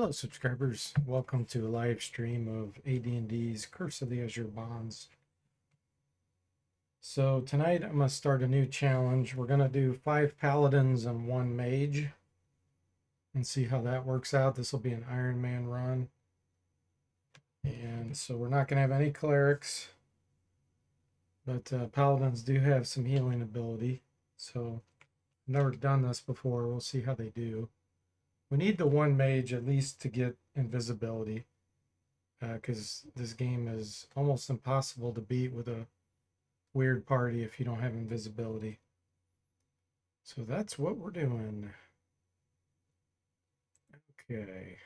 Hello, subscribers. Welcome to a live stream of AD&D's Curse of the Azure Bonds. So tonight I'm going to start a new challenge. We're going to do 5 Paladins and 1 Mage and see how that works out. This will be an Iron Man run. And so we're not going to have any clerics, but Paladins do have some healing ability. So I've never done this before. We'll see how they do. We need the 1 Mage at least to get invisibility, because this game is almost impossible to beat with a weird party if you don't have invisibility. So that's what we're doing. Okay.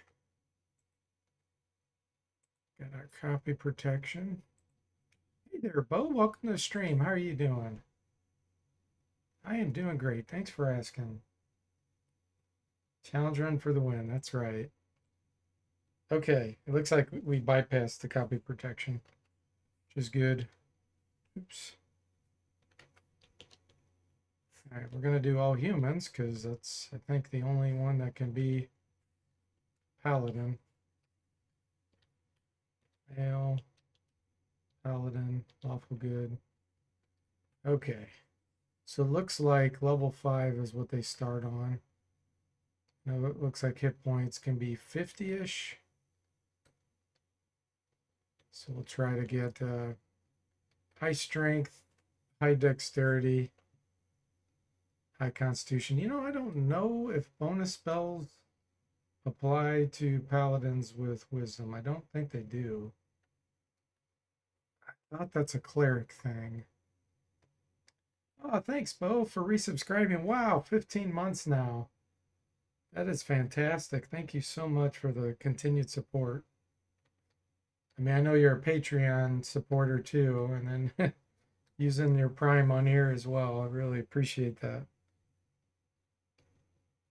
Got our copy protection. Hey there, Bo. Welcome to the stream. How are you doing? I am doing great. Thanks for asking. Challenge run for the win. That's right. Okay. It looks like we bypassed the copy protection, which is good. Oops. All right, we're going to do all humans because that's, I think, the only one that can be Paladin. Male, Paladin, lawful good. Okay. So it looks like level 5 is what they start on. Now it looks like hit points can be 50-ish. So we'll try to get high strength, high dexterity, high constitution. You know, I don't know if bonus spells apply to paladins with wisdom. I don't think they do. I thought that's a cleric thing. Oh, thanks, Bo, for resubscribing. Wow, 15 months now. That is fantastic. Thank you so much for the continued support. I mean, I know you're a Patreon supporter too, and then using your Prime on here as well. I really appreciate that.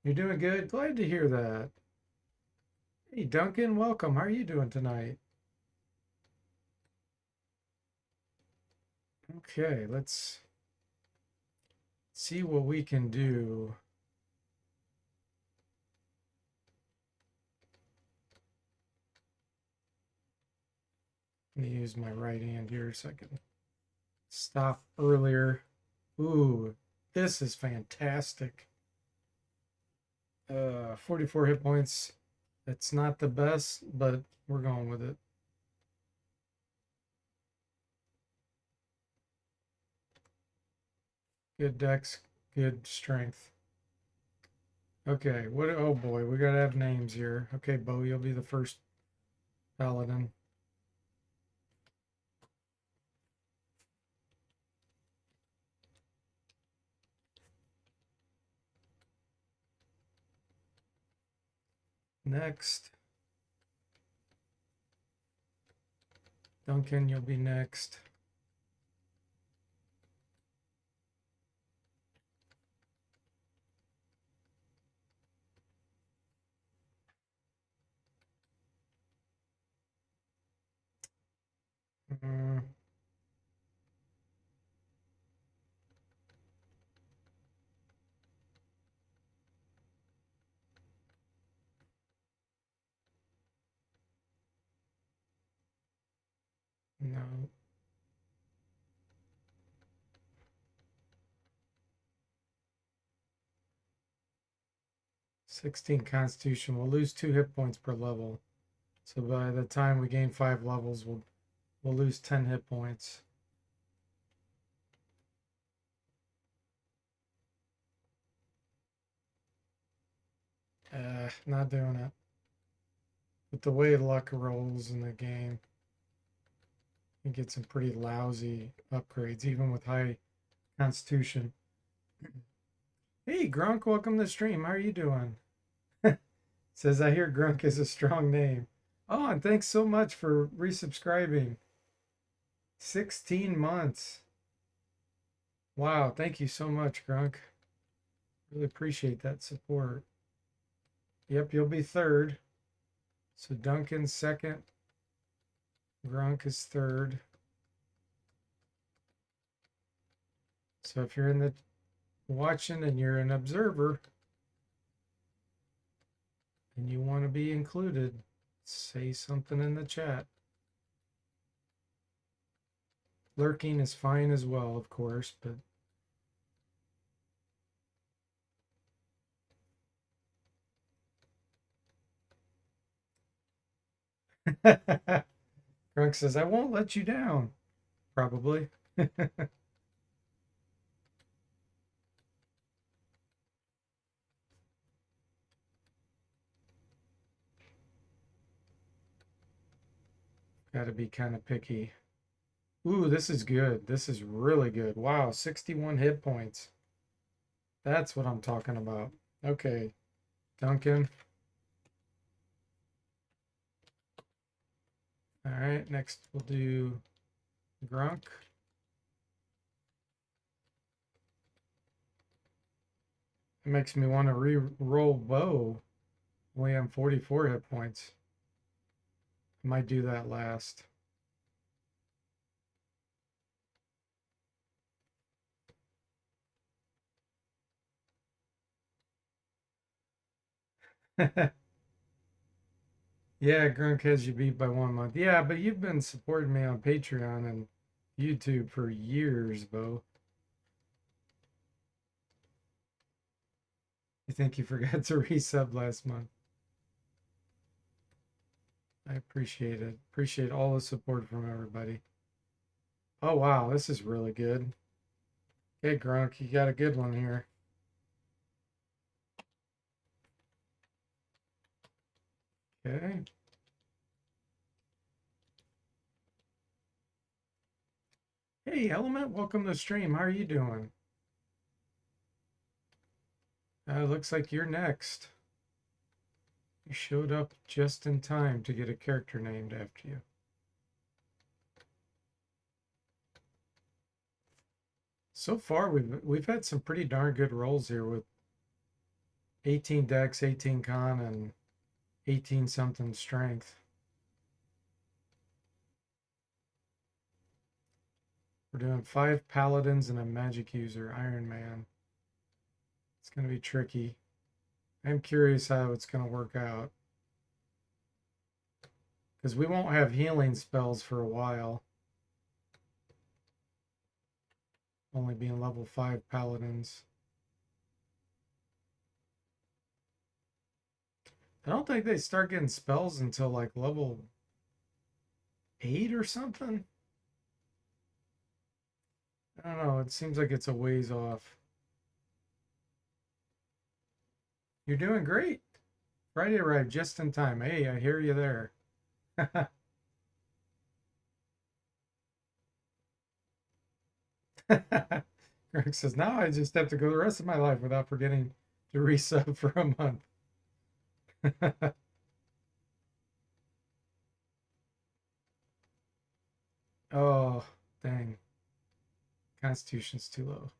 You're doing good. Glad to hear that. Hey, Duncan, welcome. How are you doing tonight? Okay, let's see what we can do. Let me use my right hand here so I can stop earlier. Ooh, this is fantastic. 44 hit points. It's not the best, but we're going with it. Good dex, good strength. Okay, what? Oh boy, we gotta have names here. Okay, Bo, you'll be the first paladin. Next. Duncan, you'll be next. Uh, no. 16 constitution. We'll lose 2 hit points per level. So by the time we gain 5 levels, we'll lose 10 hit points. Not doing it. With the way luck rolls in the game, you get some pretty lousy upgrades, even with high constitution. Hey, Grunk, welcome to the stream. How are you doing? Says, I hear Grunk is a strong name. Oh, and thanks so much for resubscribing. 16 months. Wow, thank you so much, Grunk. Really appreciate that support. Yep, you'll be third. So Duncan's second. Grunk is third. So if you're in the watching and you're an observer, and you want to be included, say something in the chat. Lurking is fine as well, of course, but Grunk says, I won't let you down. Probably. Got to be kind of picky. Ooh, this is good. This is really good. Wow, 61 hit points. That's what I'm talking about. Okay, Duncan. All right, next we'll do Grunk. It makes me want to re-roll Bo. Only have 44 hit points. I might do that last. Yeah, Grunk has you beat by 1 month. Yeah, but you've been supporting me on Patreon and YouTube for years, Bo. You think you forgot to resub last month? I appreciate it. Appreciate all the support from everybody. Oh, wow, this is really good. Okay, Grunk, you got a good one here. Okay. Hey, Element, welcome to the stream. How are you doing? Looks like you're next. You showed up just in time to get a character named after you. So far, we've had some pretty darn good rolls here with 18 dex, 18 con, and 18 something strength. We're doing 5 paladins and a magic user, Iron Man. It's going to be tricky. I'm curious how it's going to work out. Because we won't have healing spells for a while. Only being level 5 paladins. I don't think they start getting spells until like level 8 or something. I don't know. It seems like it's a ways off. You're doing great. Friday arrived just in time. Hey, I hear you there. Greg says, now I just have to go the rest of my life without forgetting to resub for a month. Oh, dang. Constitution's too low.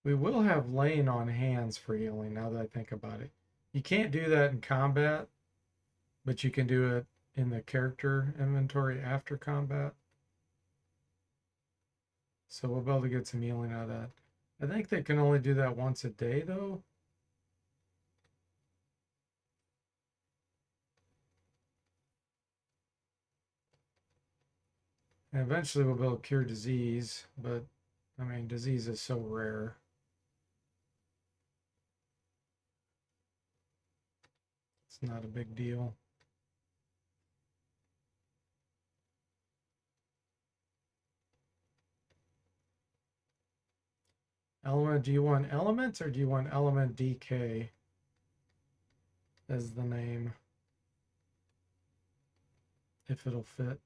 We will have laying on hands for healing now that I think about it. You can't do that in combat, but you can do it in the character inventory after combat. So we'll be able to get some healing out of that. I think they can only do that once a day though. And eventually we'll be able to cure disease, but I mean, disease is so rare. It's not a big deal. Element, do you want elements or do you want element DK as the name? If it'll fit.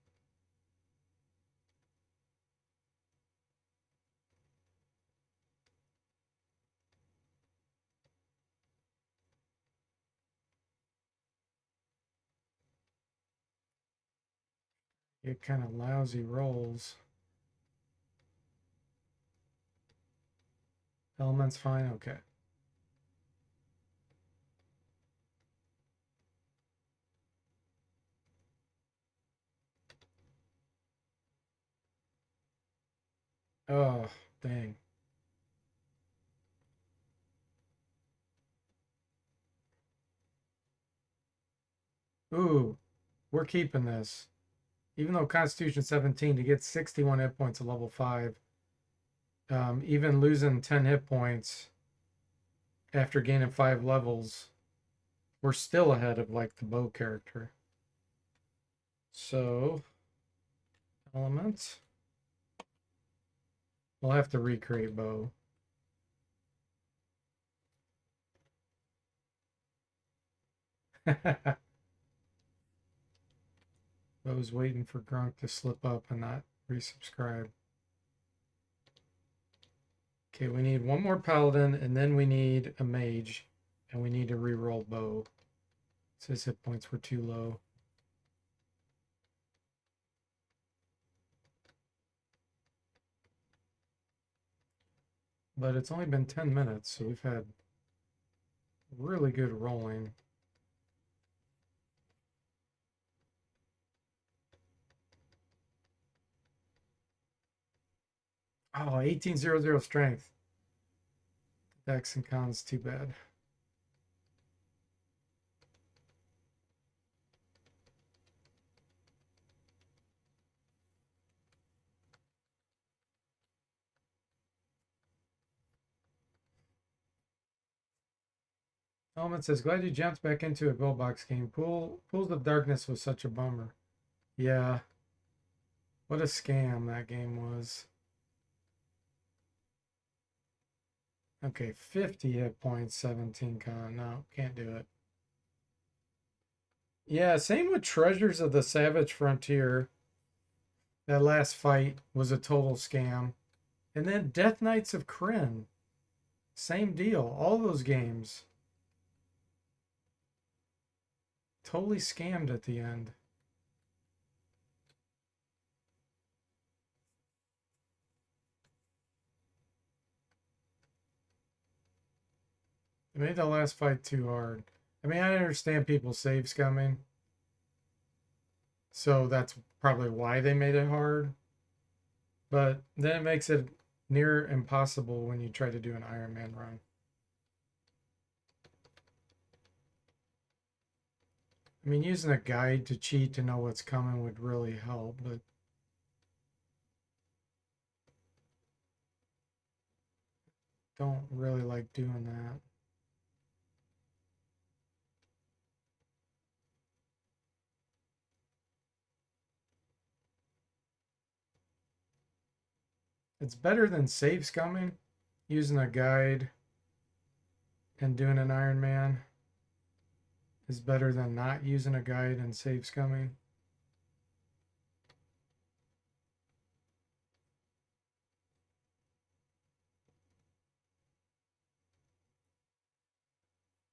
Get kind of lousy rolls. Element's fine, okay. Oh, dang. Ooh, we're keeping this. Even though Constitution 17 to get 61 hit points at level 5, even losing 10 hit points after gaining 5 levels, we're still ahead of like the bow character. So, elements. We'll have to recreate bow. Bow's waiting for Grunk to slip up and not resubscribe. Okay, we need one more paladin, and then we need a mage, and we need to reroll bow. So his hit points were too low. But it's only been 10 minutes, so we've had really good rolling. Oh, 1800 strength. Dex and cons, too bad. Element says, glad you jumped back into a gold box game. Pools of Darkness was such a bummer. Yeah. What a scam that game was. Okay, 50 hit points, 17 con. No, can't do it. Yeah, same with Treasures of the Savage Frontier. That last fight was a total scam. And then Death Knights of Krynn. Same deal. All those games. Totally scammed at the end. They made the last fight too hard. I mean, I understand people save scumming. So that's probably why they made it hard. But then it makes it near impossible when you try to do an Iron Man run. I mean, using a guide to cheat to know what's coming would really help, but don't really like doing that. It's better than save scumming, using a guide and doing an Iron Man is better than not using a guide and save scumming.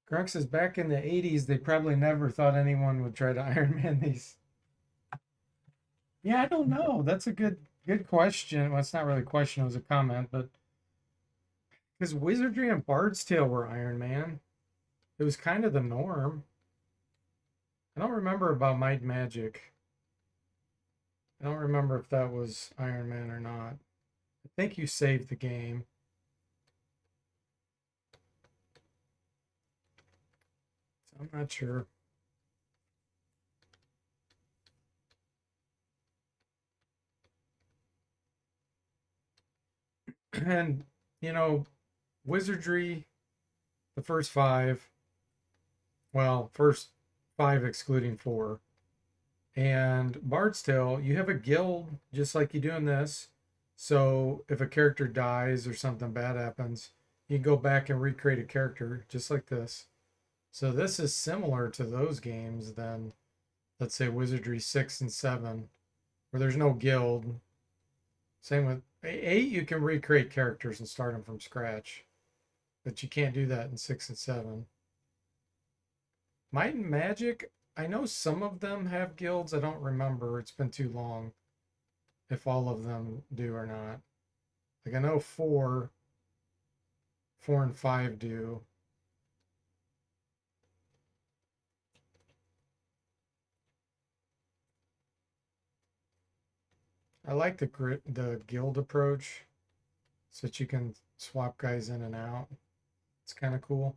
Grunk says back in the 80s, they probably never thought anyone would try to Iron Man these. Yeah, I don't know. That's a good question. Well, it's not really a question, it was a comment, but because Wizardry and Bard's Tale were Iron Man, it was kind of the norm. I don't remember about Might Magic. I don't remember if that was Iron Man or not. I think you saved the game. So I'm not sure. And, you know, Wizardry, the first five, well, first five excluding four, and Bard's Tale, you have a guild just like you do in this. So if a character dies or something bad happens, you can go back and recreate a character just like this. So this is similar to those games than, let's say, Wizardry 6 and 7, where there's no guild. Same with 8, you can recreate characters and start them from scratch, but you can't do that in 6 and 7. Might and Magic, I know some of them have guilds. I don't remember. It's been too long if all of them do or not. Like I know 4 and 5 do. I like the guild approach. so that you can swap guys in and out. It's kind of cool.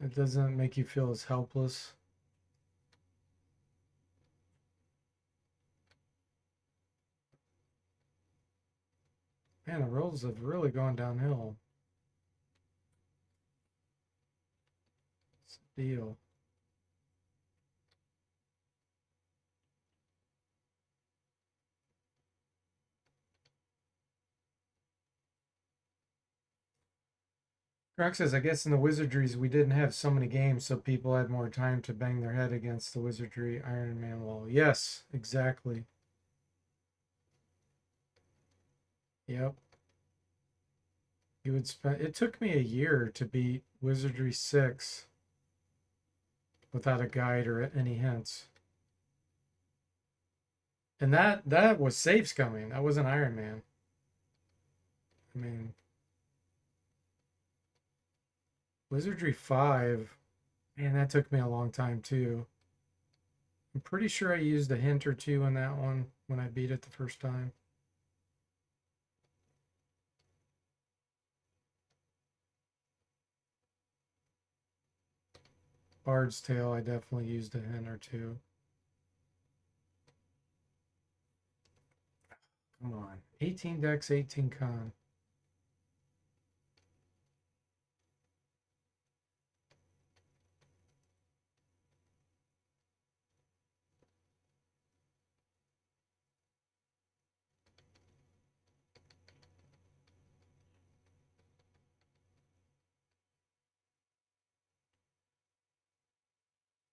It doesn't make you feel as helpless. Man, the rolls have really gone downhill. It's a deal. Croc says, I guess in the Wizardries we didn't have so many games, so people had more time to bang their head against the Wizardry Iron Man wall. Yes, exactly. Yep. You would spend. It took me a year to beat Wizardry 6 without a guide or any hints. And that was safe scumming. That wasn't Iron Man. I mean, Wizardry 5, man, that took me a long time too. I'm pretty sure I used a hint or two in that one when I beat it the first time. Bard's Tale, I definitely used a hint or two. Come on. 18 dex, 18 con.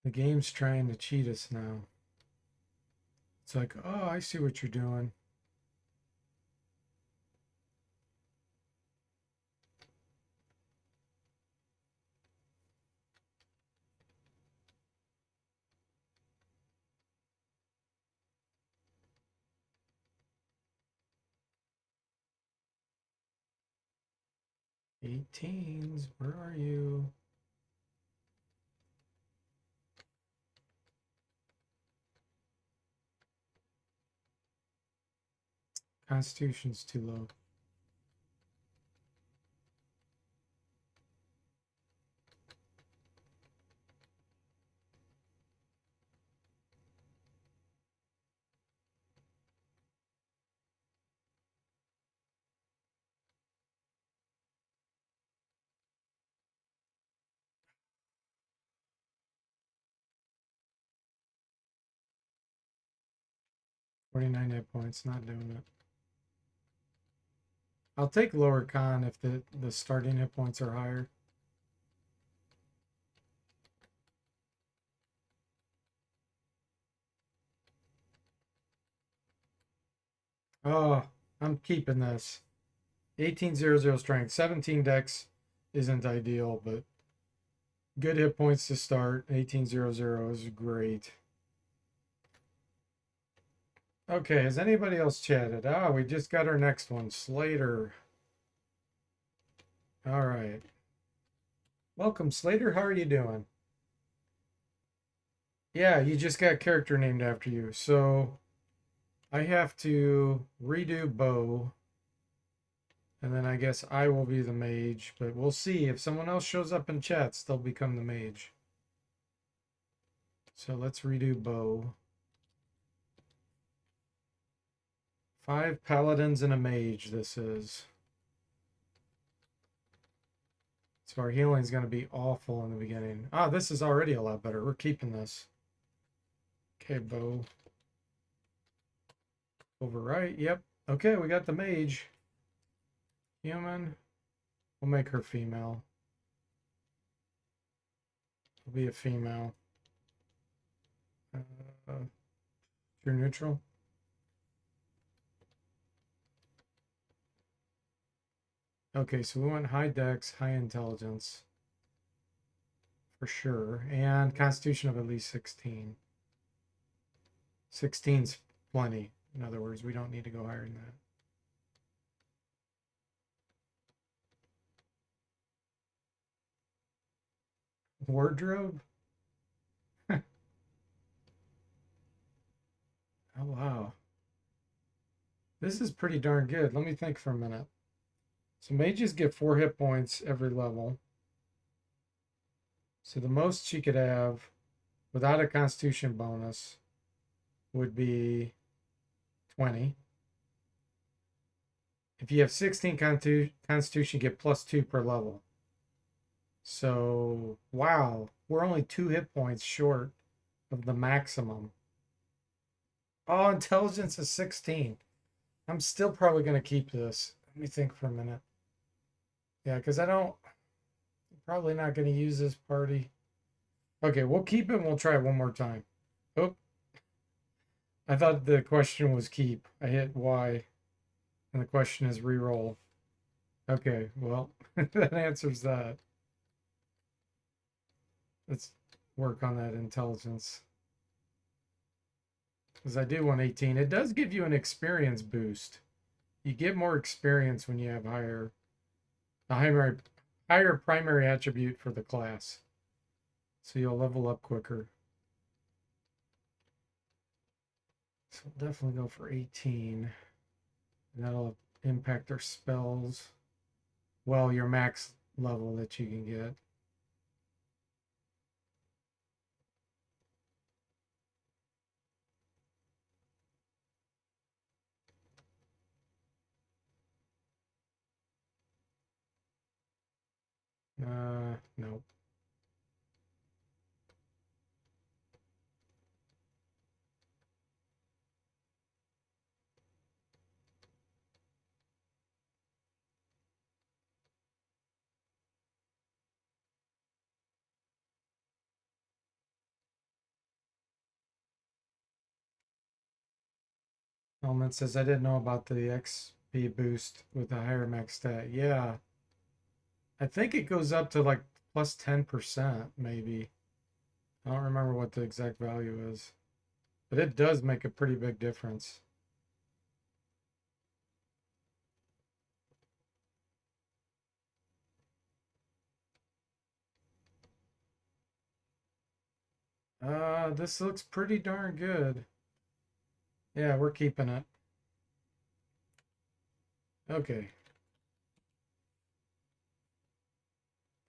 The game's trying to cheat us now. It's like, oh, I see what you're doing. '18s, where are you? Constitution's too low. '49 hit points, not doing it. I'll take lower con if the starting hit points are higher. Oh, I'm keeping this. 1800 strength, 17 dex isn't ideal, but good hit points to start. 1800 is great. Okay, has anybody else chatted? Ah, we just got our next one, Slater. All right. Welcome, Slater. How are you doing? Yeah, you just got a character named after you. So I have to redo Bo. And then I guess I will be the mage. But we'll see. If someone else shows up in chats, they'll become the mage. So let's redo Bo. 5 paladins and a mage, this is. So our healing is going to be awful in the beginning. Ah, this is already a lot better. We're keeping this. Okay, Bo. Overwrite. Yep. Okay, we got the mage. Human. We'll make her female. Will be a female. You're neutral. Okay, so we want high dex, high intelligence. For sure. And constitution of at least 16. 16's plenty. In other words, we don't need to go higher than that. Wardrobe? Oh, wow. This is pretty darn good. Let me think for a minute. So mages get 4 hit points every level. So the most she could have without a constitution bonus would be 20. If you have 16 constitution, you get +2 per level. So, wow, we're only 2 hit points short of the maximum. Oh, intelligence is 16. I'm still probably going to keep this. Let me think for a minute. Yeah, because probably not going to use this party. Okay, we'll keep it and we'll try it one more time. Oh, I thought the question was keep. I hit Y, and the question is reroll. Okay, well, that answers that. Let's work on that intelligence. Because I do want 18. It does give you an experience boost. You get more experience when you have a higher primary attribute for the class. So you'll level up quicker. So we'll definitely go for 18. And that'll impact our spells. Well, your max level that you can get. Nope. Element says I didn't know about the XP boost with the higher max stat. Yeah. I think it goes up to like plus 10%, maybe. I don't remember what the exact value is. But it does make a pretty big difference. This looks pretty darn good. Yeah, we're keeping it. Okay.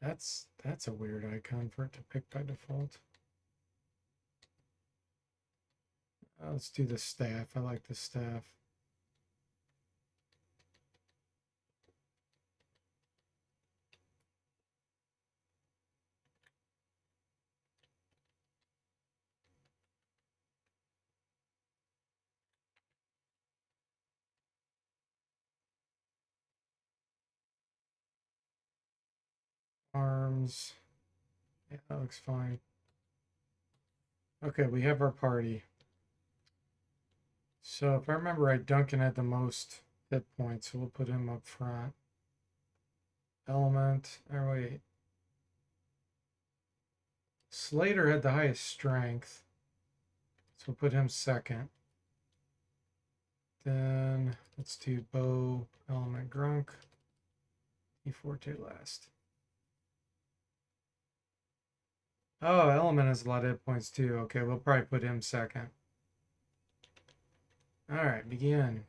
That's a weird icon for it to pick by default. Let's do the staff. I like the staff. Arms. Yeah, that looks fine. Okay, we have our party. So if I remember right, Duncan had the most hit points, so we'll put him up front. Element. Oh, wait. Slater had the highest strength, so we'll put him second. Then let's do bow, element, grunk. E4 last. Oh, element has a lot of hit points too. Okay, we'll probably put him second. All right, begin.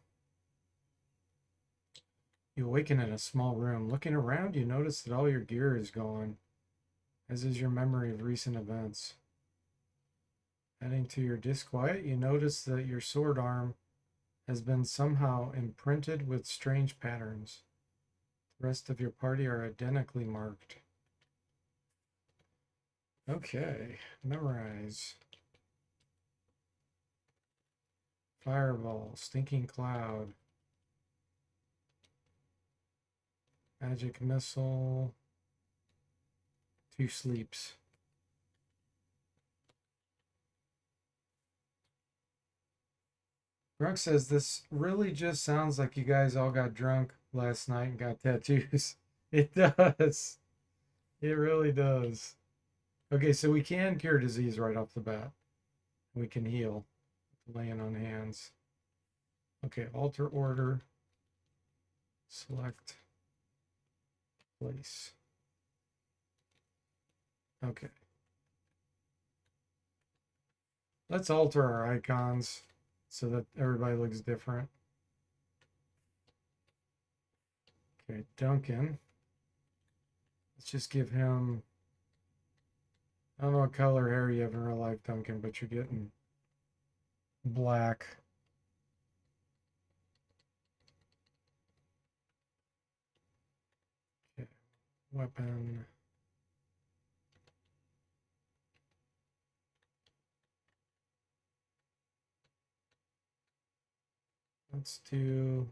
You awaken in a small room. Looking around, you notice that all your gear is gone, as is your memory of recent events. Adding to your disquiet, you notice that your sword arm has been somehow imprinted with strange patterns. The rest of your party are identically marked. Okay, memorize. Fireball, stinking cloud. Magic missile. 2 sleeps. Grunk says this really just sounds like you guys all got drunk last night and got tattoos. It does. It really does. Okay, so we can cure disease right off the bat. We can heal. Laying on hands. Okay, alter order. Select place. Okay. Let's alter our icons. so that everybody looks different. Okay, Duncan. Let's just give him, I don't know what color hair you have in real life, Duncan, but you're getting black. Okay, weapon. Let's do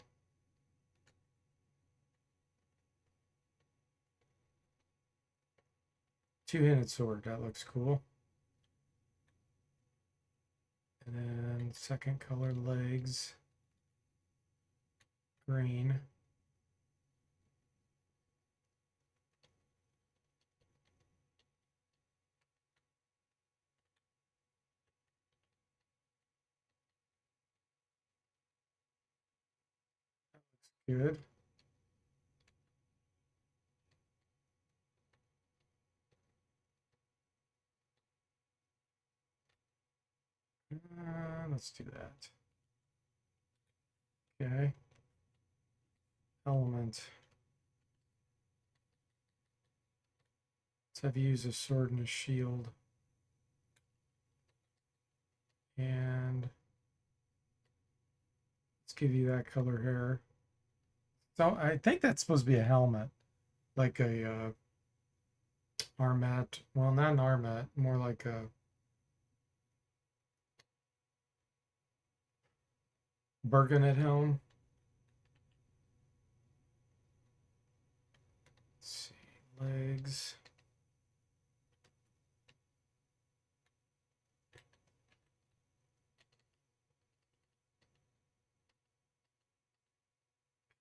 two-handed sword. That looks cool. And then second color, legs, green. Good. Let's do that. Okay. Element. Let's have you use a sword and a shield. And let's give you that color hair. So I think that's supposed to be a helmet. Like a armat. Well, not an armat. More like a Burgonet helm. Let's see. Legs.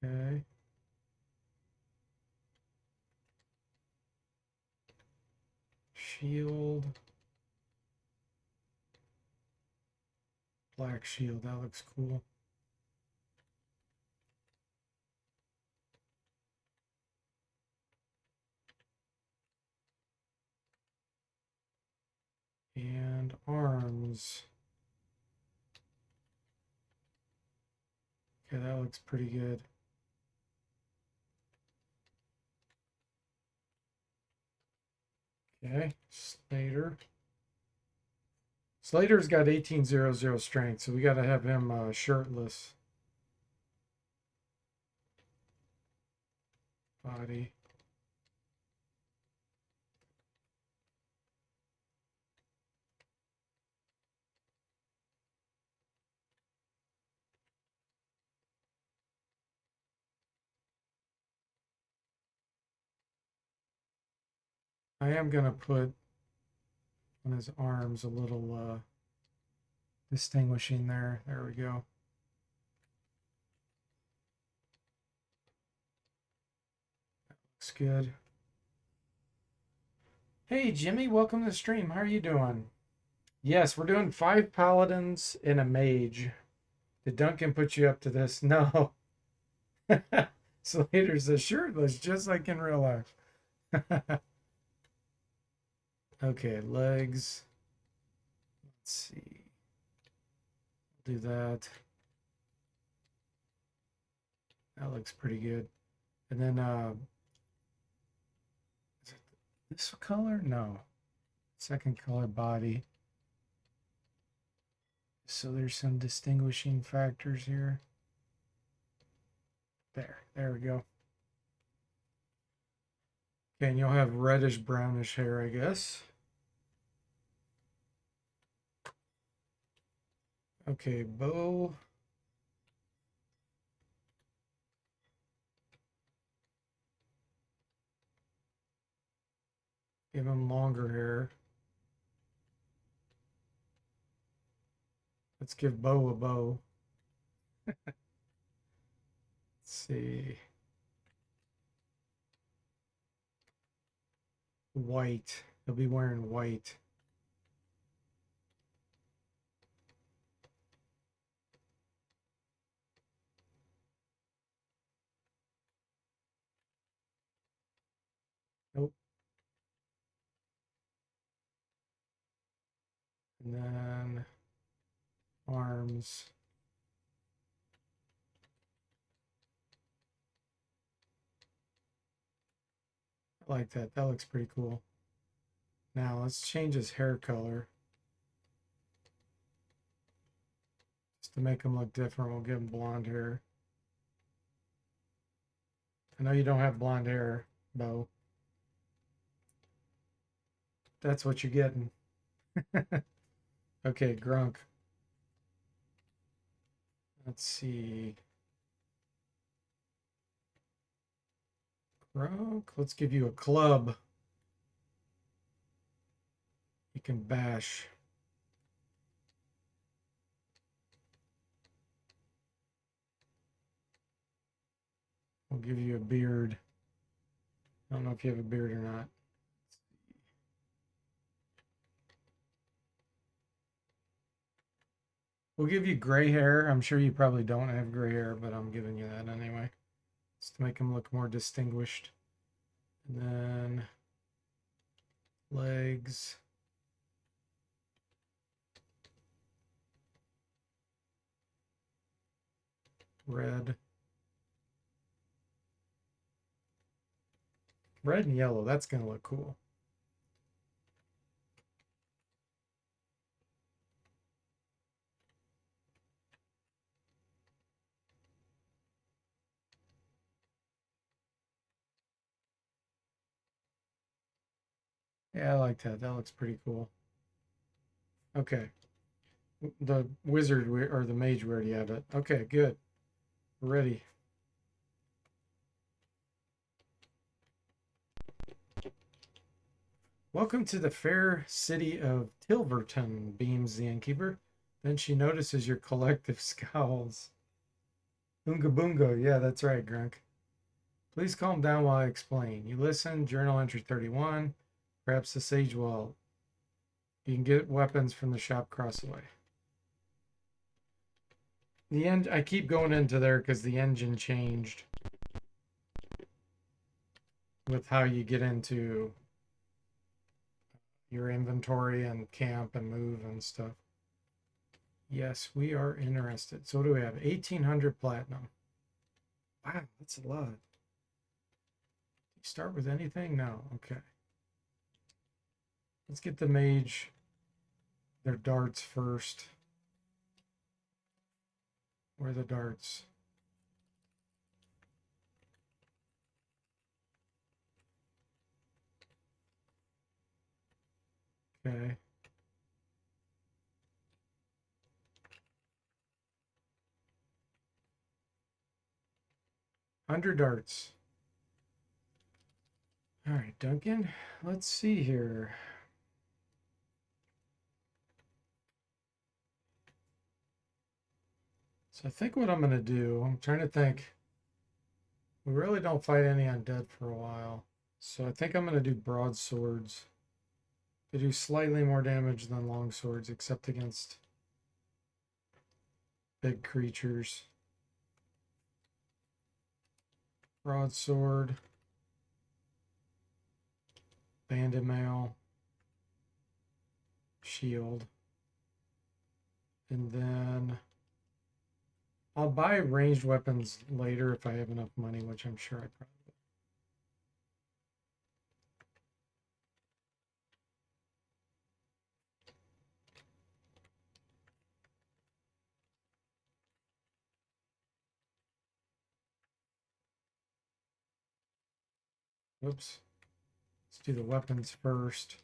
Okay. Shield. Black shield. That looks cool. And arms. Okay, that looks pretty good. Okay, Slater. Slater's got 1800 strength, so we got to have him shirtless. Body. I am going to put on his arms a little distinguishing there. There we go. Looks good. Hey, Jimmy, welcome to the stream. How are you doing? Yes, we're doing 5 paladins and a mage. Did Duncan put you up to this? No. Slater's a shirtless, just like in real life. Okay, legs. Let's see. Do that. That looks pretty good. And then is it this color? No. Second color, body. So there's some distinguishing factors here. There we go. Okay, and you'll have reddish brownish hair, I guess. Okay, bow. Give him longer hair. Let's give Bo a bow. Let's see. White. He'll be wearing white. Nope. And then arms. I like that. That looks pretty cool. Now let's change his hair color. Just to make him look different, we'll give him blonde hair. I know you don't have blonde hair, Bo. That's what you're getting. Okay, Grunk. Let's see. Grunk, let's give you a club. You can bash. We'll give you a beard. I don't know if you have a beard or not. We'll give you gray hair. I'm sure you probably don't have gray hair, but I'm giving you that anyway. Just to make him look more distinguished. And then legs. Red. Red and yellow. That's going to look cool. Yeah, I like that. That looks pretty cool. Okay. The wizard or the mage, we already have it. Okay, good. We're ready. Welcome to the fair city of Tilverton, beams the innkeeper. Then she notices your collective scowls. Oonga boonga. Yeah, that's right, Grunk. Please calm down while I explain. You listen, journal entry 31. Perhaps the sage will. You can get weapons from the shop across the way. The end. I keep going into there because the engine changed with how you get into your inventory and camp and move and stuff. Yes, we are interested. So what do we have? 1800 platinum. Wow, that's a lot. You start with anything? No. Okay. Let's get the mage their darts first. Where are the darts? Okay. $100 darts. All right, Duncan. Let's see here. So I think what I'm going to do, I'm trying to think. We really don't fight any undead for a while. So I think I'm going to do broadswords. They do slightly more damage than long swords, except against big creatures. Broadsword. Bandit mail. Shield. And then I'll buy ranged weapons later if I have enough money, which I'm sure I probably will. Whoops. Let's do the weapons first.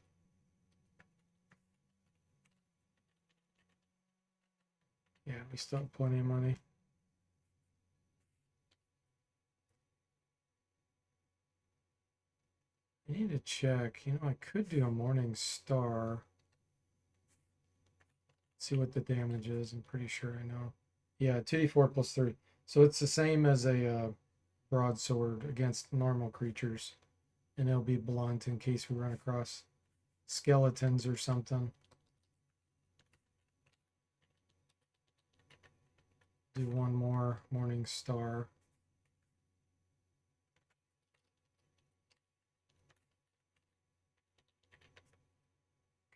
Yeah, we still have plenty of money. I need to check. You know, I could do a morning star. See what the damage is. I'm pretty sure I know. Yeah, 2d4 plus 3. So it's the same as a broadsword against normal creatures. And it'll be blunt in case we run across skeletons or something. Do one more morning star.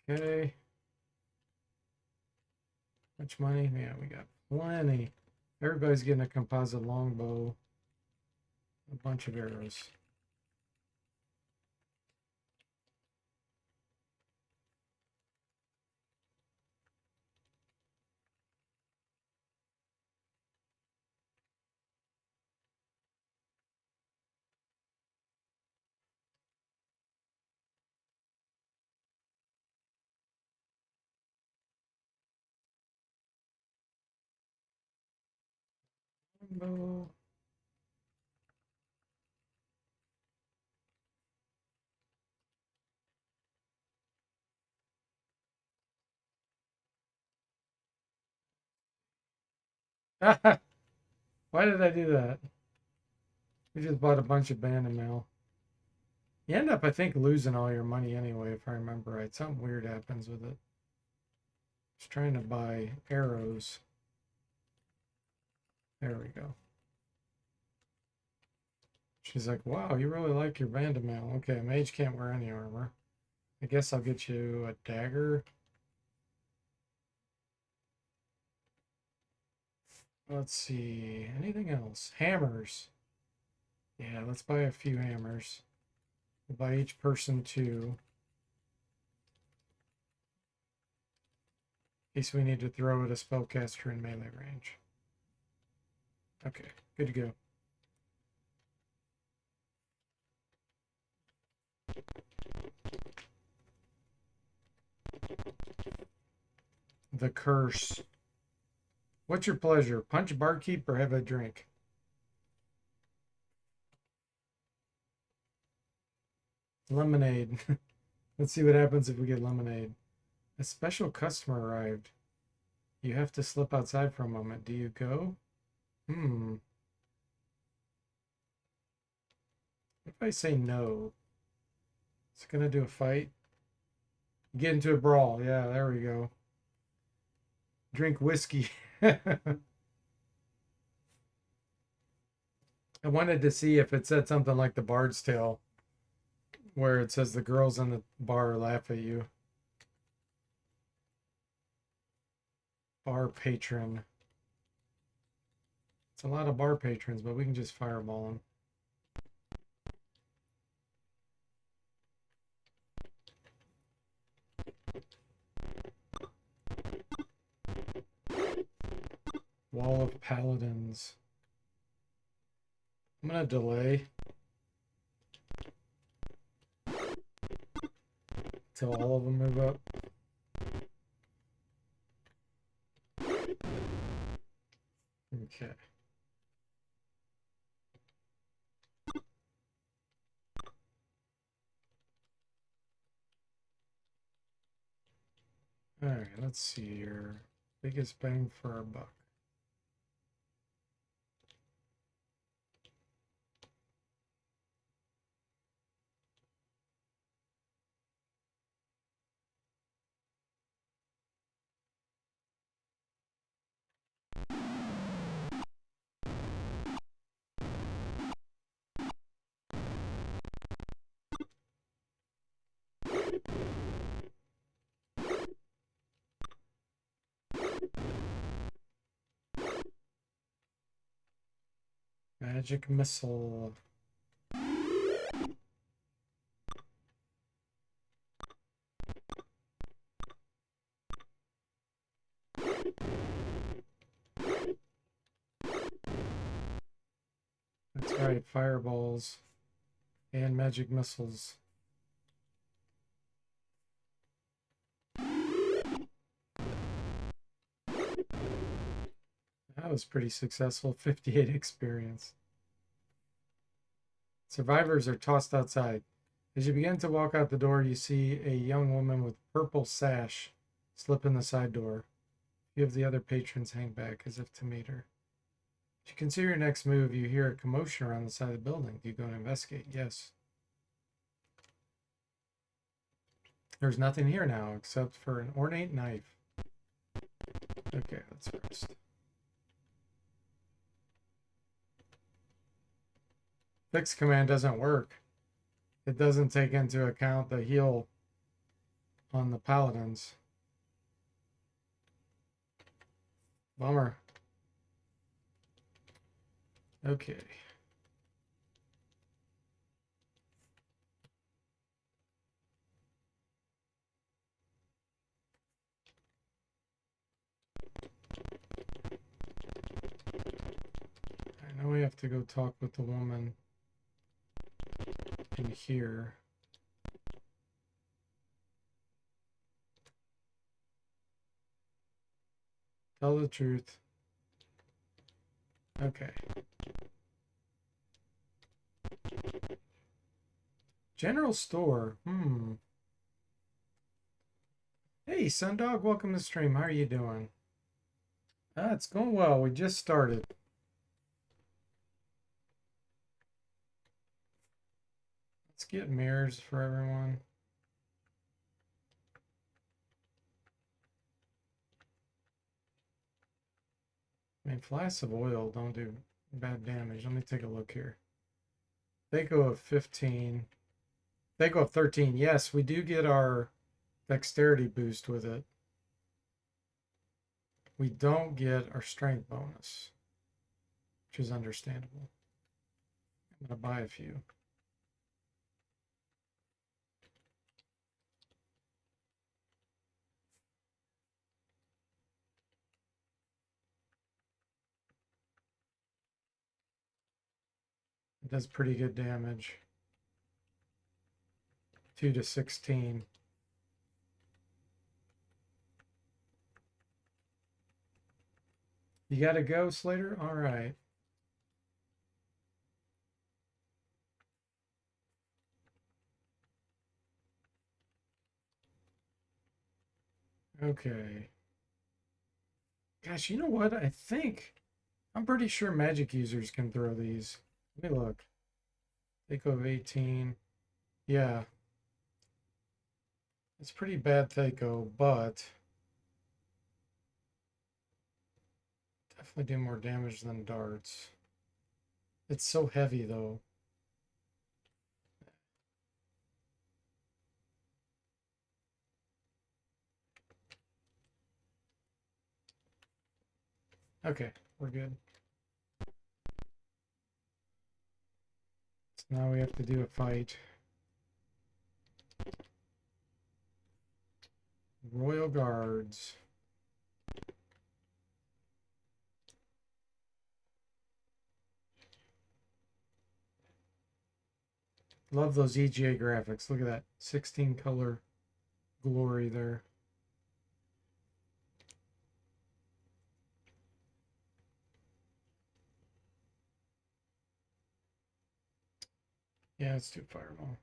Okay. Much money? Yeah, we got plenty. Everybody's getting a composite longbow. A bunch of arrows. No. Why did I do that? We just bought a bunch of abandoned mail. You end up, I think, losing all your money anyway, if I remember right. Something weird happens with it. Just trying to buy arrows. There we go. She's like, wow, you really like your bandit mail. Okay, mage can't wear any armor. I guess I'll get you a dagger. Let's see. Anything else? Hammers. Yeah, let's buy a few hammers. We'll buy each person two. In case we need to throw at a spellcaster in melee range. Okay, good to go. The curse. What's your pleasure? Punch barkeep or have a drink? Lemonade. Let's see what happens if we get lemonade. A special customer arrived. You have to slip outside for a moment. Do you go? If I say no, it's gonna do a fight. Get into a brawl. Yeah, there we go. Drink whiskey. I wanted to see if it said something like the Bard's Tale, where it says the girls in the bar laugh at you. Bar patron. It's a lot of bar patrons, but we can just fireball them. Wall of Paladins. I'm gonna delay till all of them move up. Okay. All right, let's see here. Biggest bang for our buck. Magic missile. That's right, fireballs and magic missiles. That was pretty successful. 58 experience. Survivors are tossed outside. As you begin to walk out the door, you see a young woman with purple sash slip in the side door. A few of the other patrons hang back as if to meet her. As you consider your next move, you hear a commotion around the side of the building. Do you go and investigate? Yes. There's nothing here now except for an ornate knife. Okay, let's rest. Fix command doesn't work. It doesn't take into account the heal on the paladins. Bummer. Okay. I know we have to go talk with the woman in here. Tell the truth. Okay. General store. Hey, Sundog, welcome to the stream. How are you doing? It's going well. We just started. Let's get mirrors for everyone. I mean, flasks of oil don't do bad damage. Let me take a look here. They go of 15. They go of 13. Yes, we do get our dexterity boost with it. We don't get our strength bonus, which is understandable. I'm going to buy a few. It does pretty good damage. 2 to 16. You gotta go, Slater? All right. Okay. Gosh, you know what? I'm pretty sure magic users can throw these. Let me look. They go of 18. Yeah. It's pretty bad Thaco, but definitely do more damage than darts. It's so heavy though. Okay, we're good. So now we have to do a fight. Royal Guards. Love those EGA graphics. Look at that 16 color glory there. Yeah, let's do Fireball.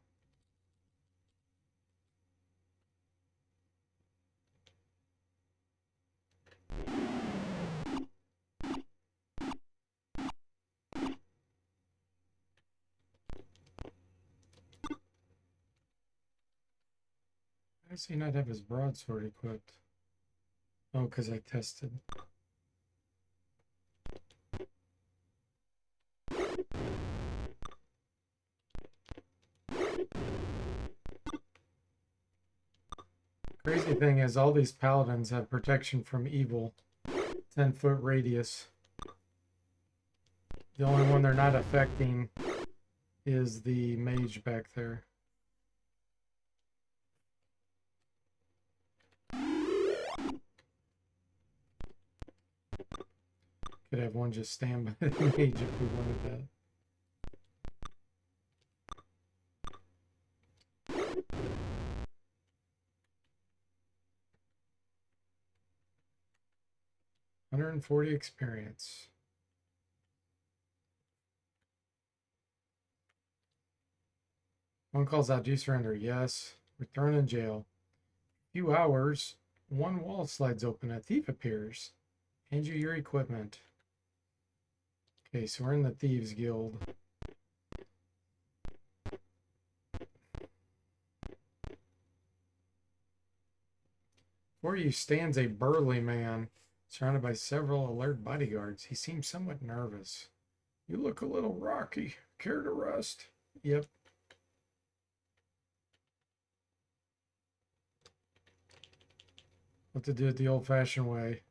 Why does he not have his broadsword equipped? Oh, because I tested. Crazy thing is, all these paladins have protection from evil, 10-foot radius. The only one they're not affecting is the mage back there. Could have one just stand by the mage if we wanted that. $140 experience. One calls out, do you surrender? Yes. We're thrown in jail. A few hours, one wall slides open. A thief appears. Hand you your equipment. Okay, so we're in the Thieves Guild. Before you stands a burly man, surrounded by several alert bodyguards. He seems somewhat nervous. You look a little rocky. Care to rest? Yep. What to do it the old-fashioned way.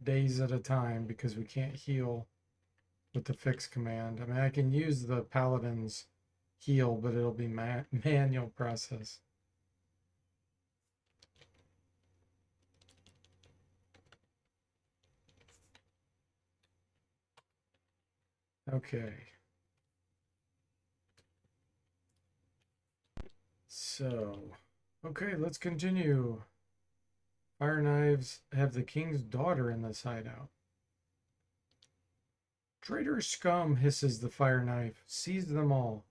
Days at a time, because we can't heal with the fix command. I mean, I can use the Paladins heal, but it'll be manual process. Okay. So, okay, let's continue. Fire knives have the king's daughter in this hideout. Traitorous scum, hisses the fire knife. Seize them all.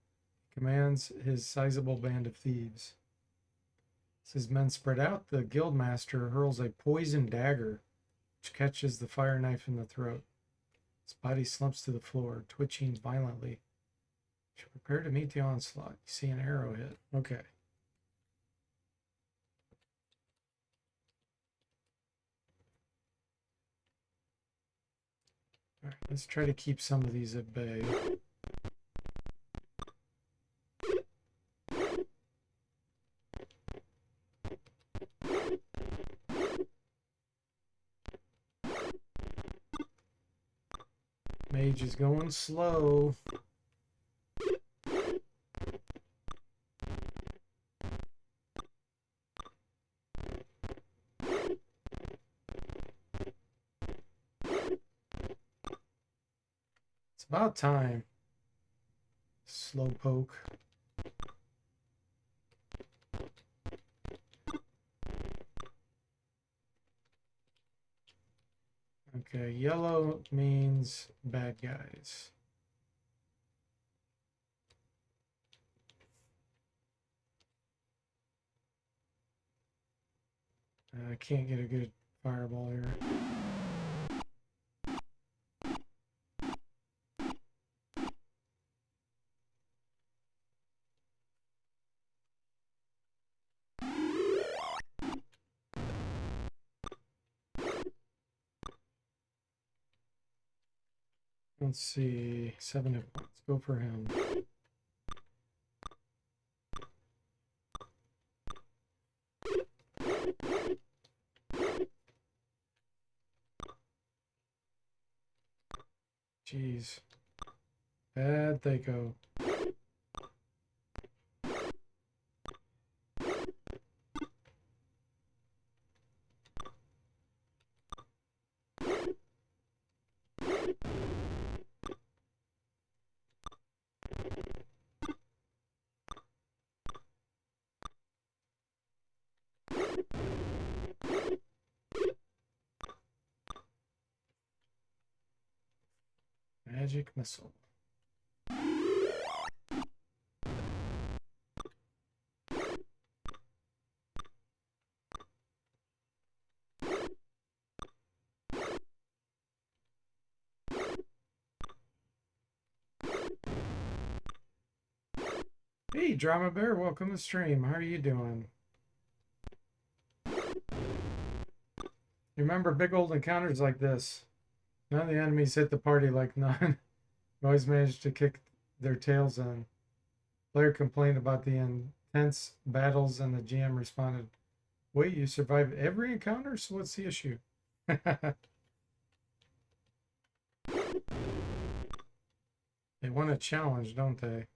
He commands his sizable band of thieves. As his men spread out, the guildmaster hurls a poisoned dagger, which catches the fire knife in the throat. His body slumps to the floor, twitching violently. You should prepare to meet the onslaught. You see an arrow hit. Okay. All right, let's try to keep some of these at bay. Mage is going slow. It's about time. Slowpoke. Okay, yellow means bad guys. I can't get a good fireball here. Let's see, 7 hit points. Go for him. Jeez. Bad they go. Magic missile. Hey, Drama Bear, welcome to stream. How are you doing? You remember big old encounters like this. None of the enemies hit the party like none. You always managed to kick their tails in. Player complained about the intense battles, and the GM responded, "Wait, you survived every encounter? So what's the issue?" They want a challenge, don't they?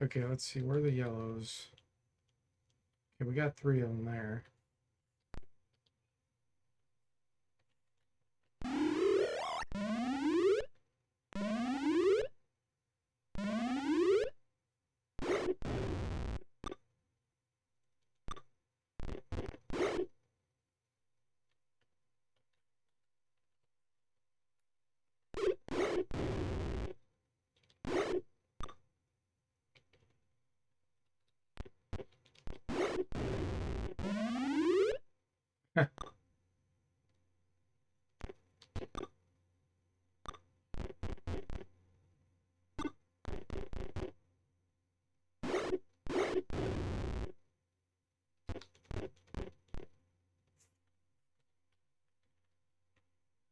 Okay, let's see. Where are the yellows? Okay, we got 3 of them there.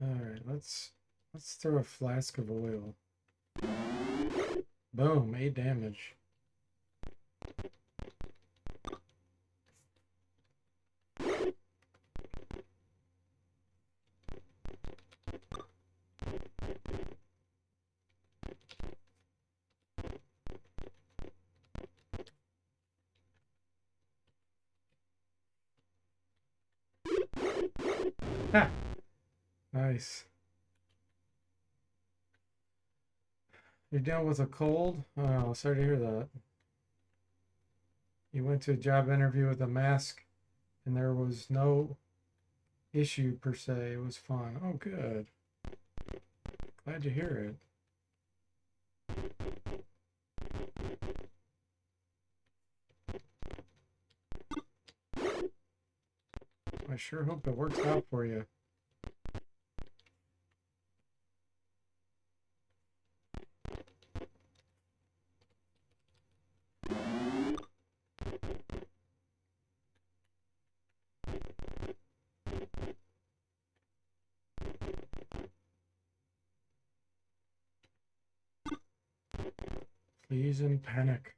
All right, let's throw a flask of oil. Boom, 8 damage. Ha! Nice. You're dealing with a cold? Oh, sorry to hear that. You went to a job interview with a mask and there was no issue per se. It was fun. Oh, good. Glad to hear it. I sure hope it works out for you. Please and panic.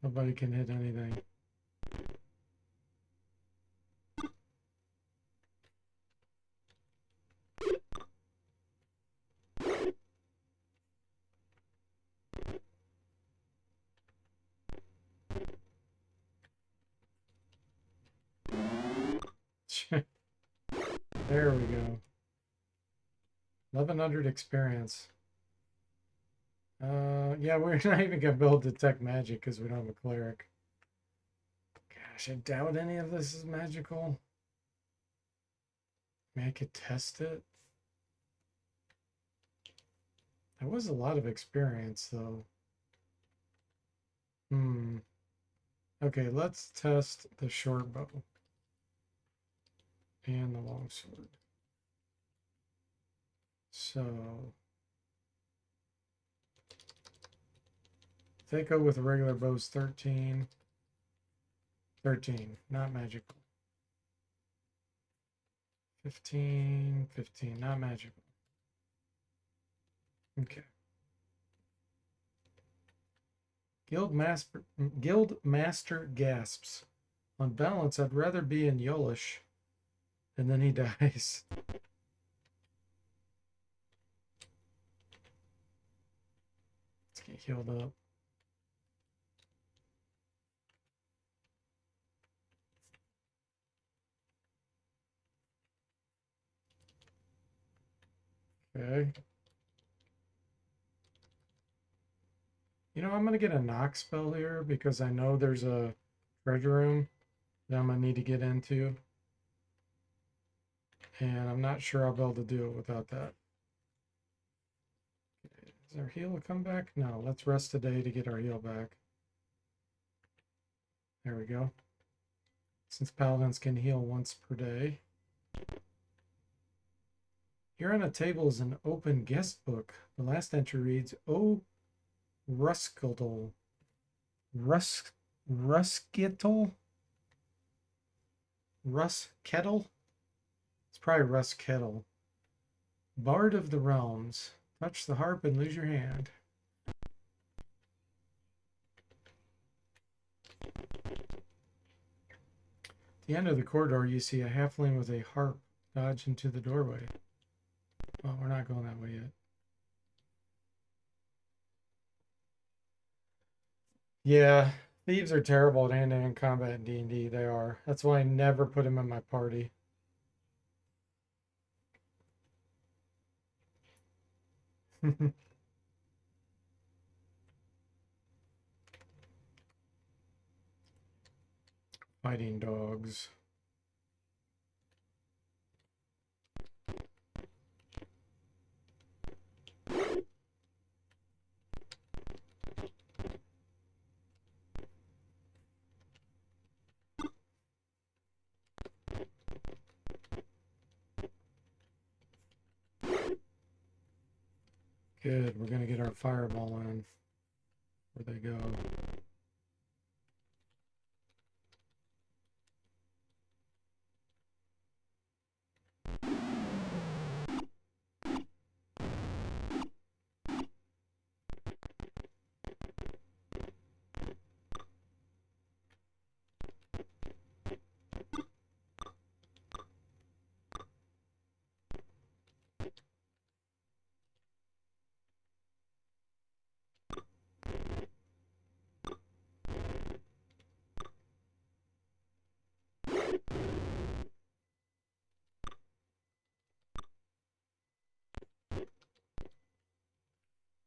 Nobody can hit anything. There we go. 1100 experience. Yeah, we're not even gonna build detect magic because we don't have a cleric. Gosh, I doubt any of this is magical. I mean, I could test it. That was a lot of experience, though. Okay, let's test the short bow and the long sword. So, if they go with a regular bow's 13. 13, not magical. 15, 15, not magical. Okay. Guild Master gasps. On balance, I'd rather be in Yolish. And then he dies. Let's get healed up. Okay. You know, I'm going to get a knock spell here because I know there's a treasure room that I'm going to need to get into. And I'm not sure I'll be able to do it without that. Okay. Is our heal come back? No, let's rest today to get our heal back. There we go. Since Paladins can heal once per day. Here on a table is an open guest book. The last entry reads, "Oh, Ruskittle. Ruskittle? Ruskettle? It's probably Ruskettle. Bard of the Realms. Touch the harp and lose your hand." At the end of the corridor, you see a halfling with a harp dodge into the doorway. Well, we're not going that way yet. Yeah, thieves are terrible at hand-to-hand combat in D&D. They are. That's why I never put them in my party. Fighting dogs. Good, we're gonna get our fireball in. Where they go.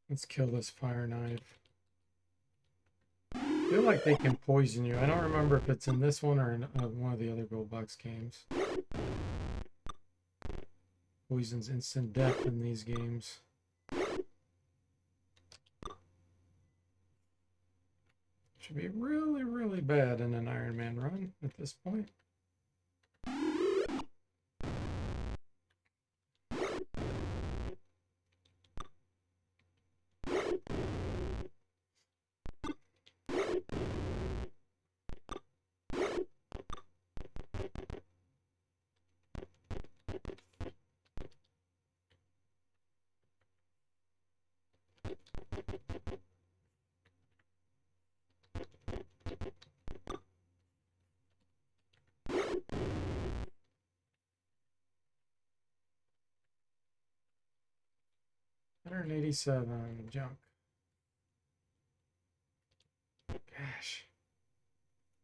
Let's kill this fire knife. I feel like they can poison you. I don't remember if it's in this one or in one of the other gold box games. Poison's instant death in these games. Should be really, really bad in an Iron Man run at this point. $187 junk. Gosh.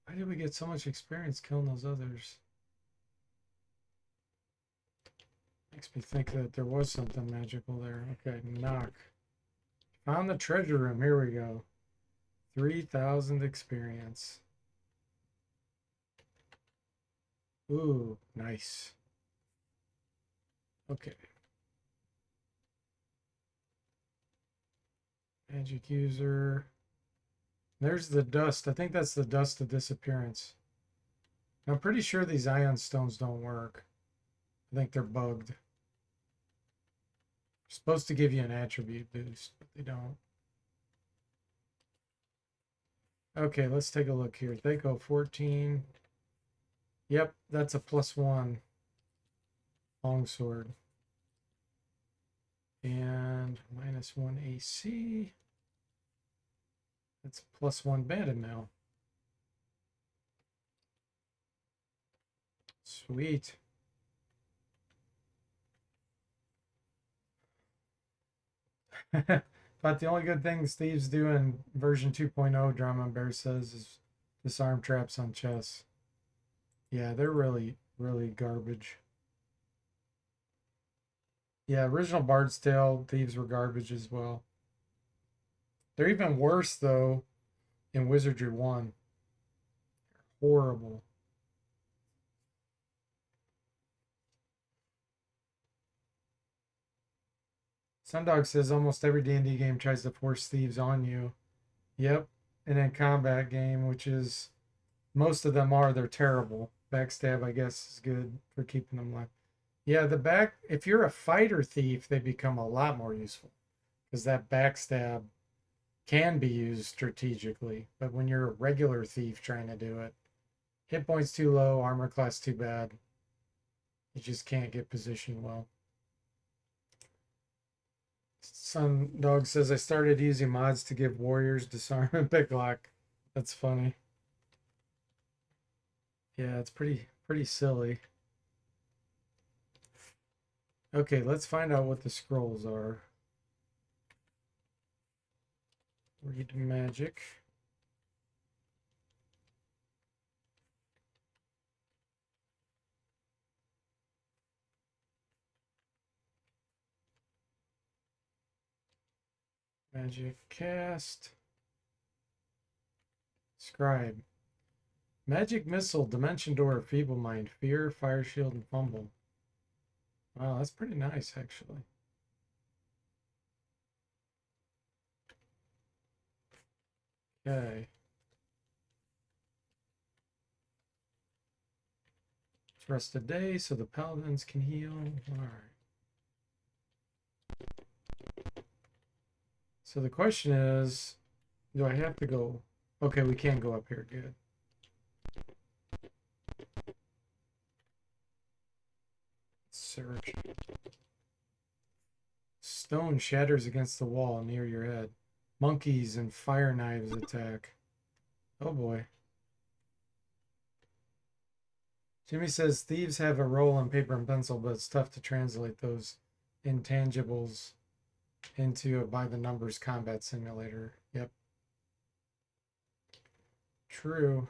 Why did we get so much experience killing those others? Makes me think that there was something magical there. Okay, knock. Found the treasure room. Here we go. 3,000 experience. Ooh, nice. Okay. Magic user. There's the dust. I think that's the dust of disappearance. I'm pretty sure these ion stones don't work. I think they're bugged. They're supposed to give you an attribute boost, but they don't. Okay, let's take a look here. They go 14. Yep, that's a +1 longsword. And -1 AC. That's +1 bandit now. Sweet. But the only good thing Steve's doing version 2.0, Drama Bear says, is disarm traps on chests. Yeah, they're really, really garbage. Yeah, original Bard's Tale thieves were garbage as well. They're even worse, though, in Wizardry 1. Horrible. Sundog says almost every D&D game tries to force thieves on you. Yep. And then combat game, which is most of them are, they're terrible. Backstab, I guess, is good for keeping them alive. Yeah, if you're a fighter thief, they become a lot more useful because that backstab can be used strategically. But when you're a regular thief trying to do it, hit points too low, armor class too bad. You just can't get positioned well. Sundog says I started using mods to give warriors disarm and picklock. That's funny. Yeah, it's pretty silly. Okay, let's find out what the scrolls are. Read magic. Magic cast. Scribe. Magic missile, dimension door, feeble mind, fear, fire shield, and fumble. Wow, that's pretty nice actually. Okay. Let's rest a day so the paladins can heal. Alright. So the question is, do I have to go? Okay, we can go up here. Good. Search. Stone shatters against the wall near your head. Monkeys and fire knives attack. Oh boy. Jimmy says thieves have a role in paper and pencil, but it's tough to translate those intangibles into a by the numbers combat simulator. Yep. True.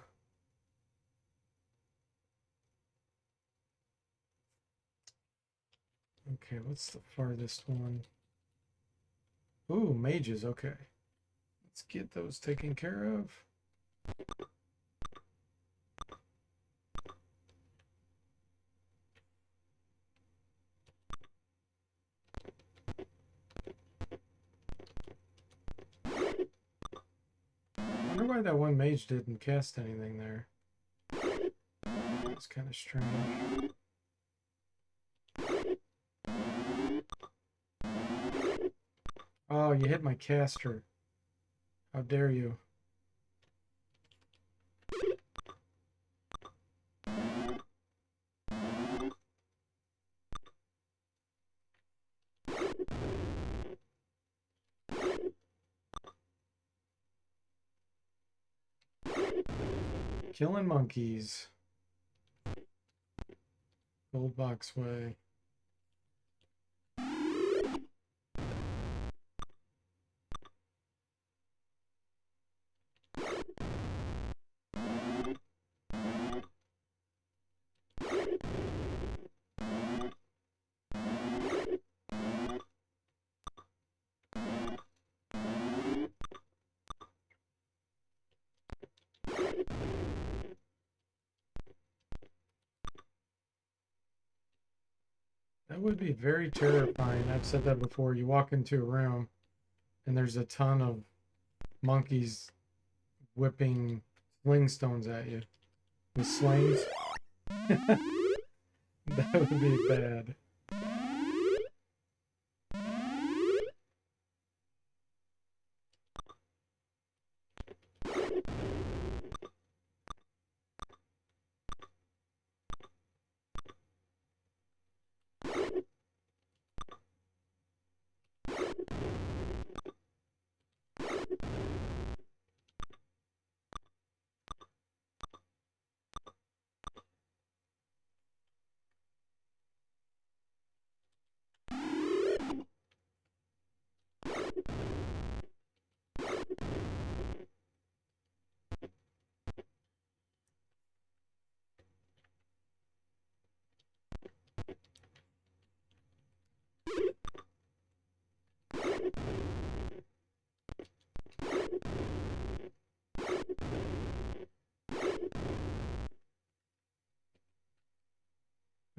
Okay, what's the farthest one? Ooh, mages, okay. Let's get those taken care of. I wonder why that one mage didn't cast anything there. That's kind of strange. Oh, you hit my caster. How dare you? Killing monkeys. Gold box way. That would be very terrifying. I've said that before. You walk into a room and there's a ton of monkeys whipping sling stones at you with slings. That would be bad.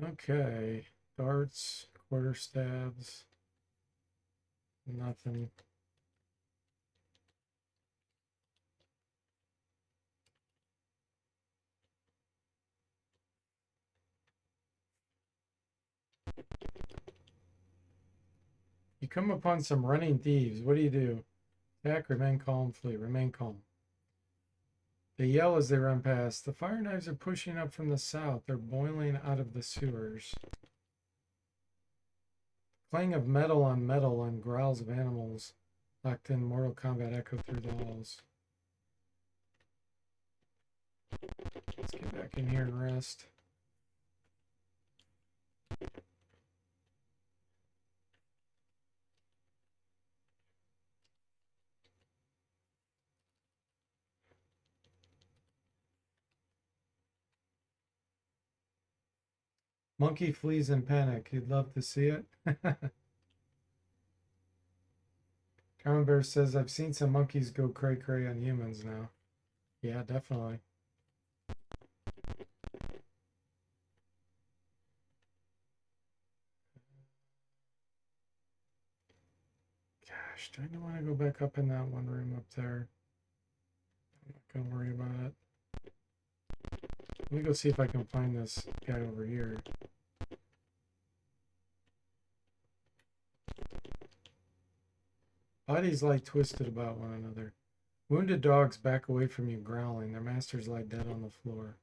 Okay. Darts, quarter stabs. Nothing. You come upon some running thieves. What do? Attack, remain calm, flee, remain calm. They yell as they run past. The fire knives are pushing up from the south. They're boiling out of the sewers. Clang of metal and growls of animals locked in Mortal Kombat echo through the halls. Let's get back in here and rest. Monkey flees in panic. You'd love to see it. Carmen Bear says, I've seen some monkeys go cray-cray on humans now. Yeah, definitely. Gosh, do I want to go back up in that one room up there? I'm not going to worry about it. Let me go see if I can find this guy over here. Bodies lie twisted about one another. Wounded dogs back away from you, growling. Their masters lie dead on the floor.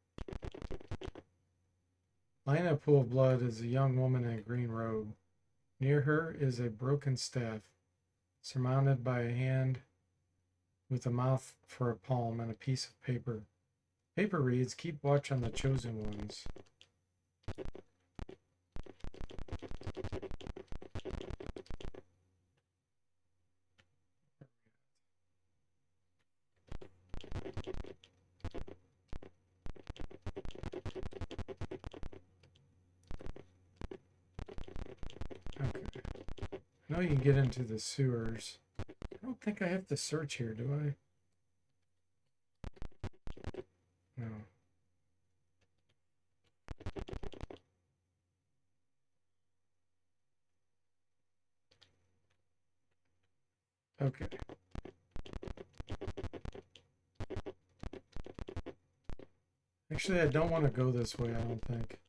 Lying in a pool of blood is a young woman in a green robe. Near her is a broken staff, surmounted by a hand with a mouth for a palm and a piece of paper. Paper reads, keep watch on the chosen ones. Okay. I know you can get into the sewers. think I have to search here, do I? No. Okay. Actually, I don't want to go this way, I don't think.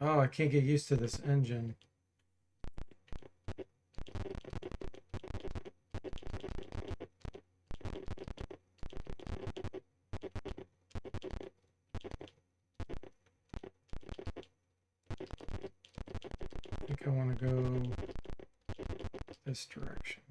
Oh, I can't get used to this engine. I think I want to go this direction.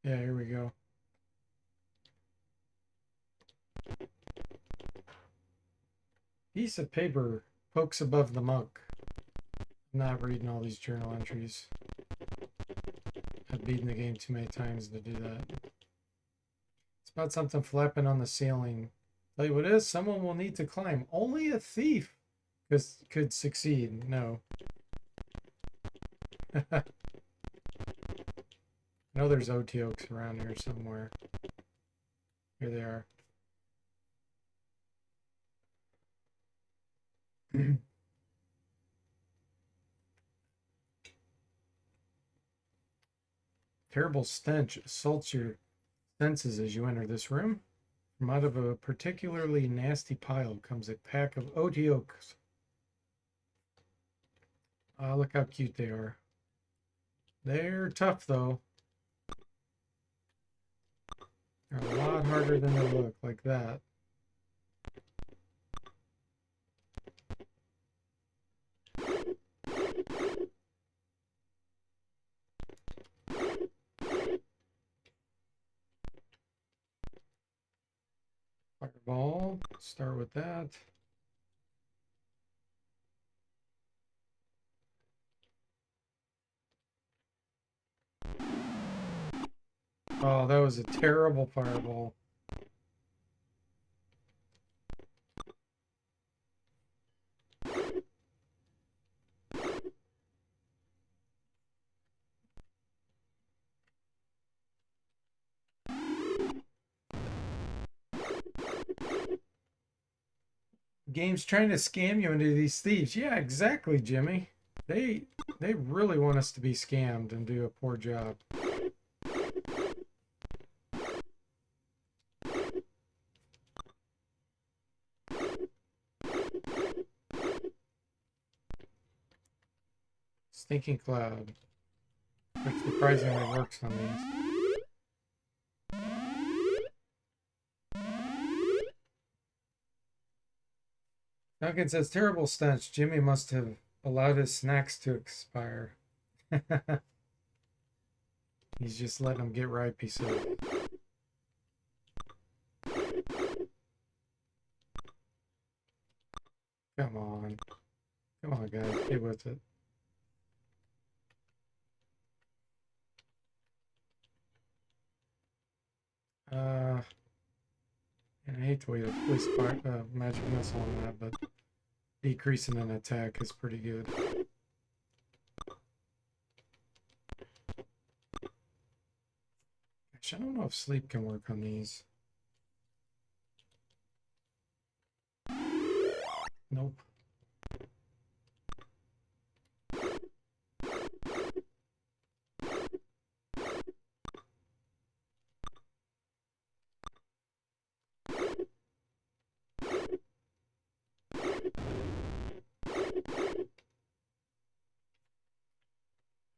Yeah, here we go. Piece of paper pokes above the monk. I'm not reading all these journal entries. I've beaten the game too many times to do that. It's about something flapping on the ceiling. Tell you what it is, someone will need to climb. Only a thief could succeed. No. I know there's OT oaks around here somewhere. Here they are. Terrible stench assaults your senses as you enter this room. From out of a particularly nasty pile comes a pack of OT oaks. Ah, look how cute they are. They're tough though. They're a lot harder than they look, like that. Fireball, start with that. Oh, that was a terrible fireball. Game's trying to scam you into these thieves. Yeah, exactly, Jimmy. They really want us to be scammed and do a poor job. Stinking cloud. Which surprisingly works on these. Duncan says, terrible stench. Jimmy must have allowed his snacks to expire. He's just letting them get ripe, he said. Come on. Come on, guys. Get with it. And I hate to waste magic missile on that, but decreasing an attack is pretty good. Actually, I don't know if sleep can work on these. Nope.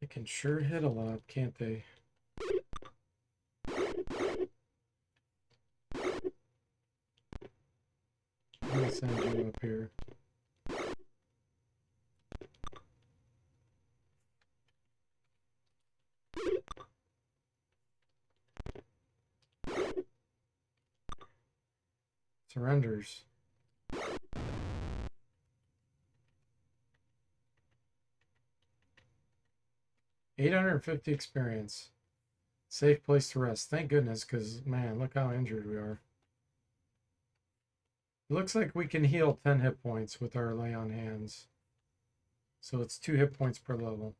They can sure hit a lot, can't they? I'm gonna send you up here. Surrenders. 850 experience. Safe place to rest. Thank goodness, because, man, look how injured we are. It looks like we can heal 10 hit points with our lay on hands. So it's 2 hit points per level.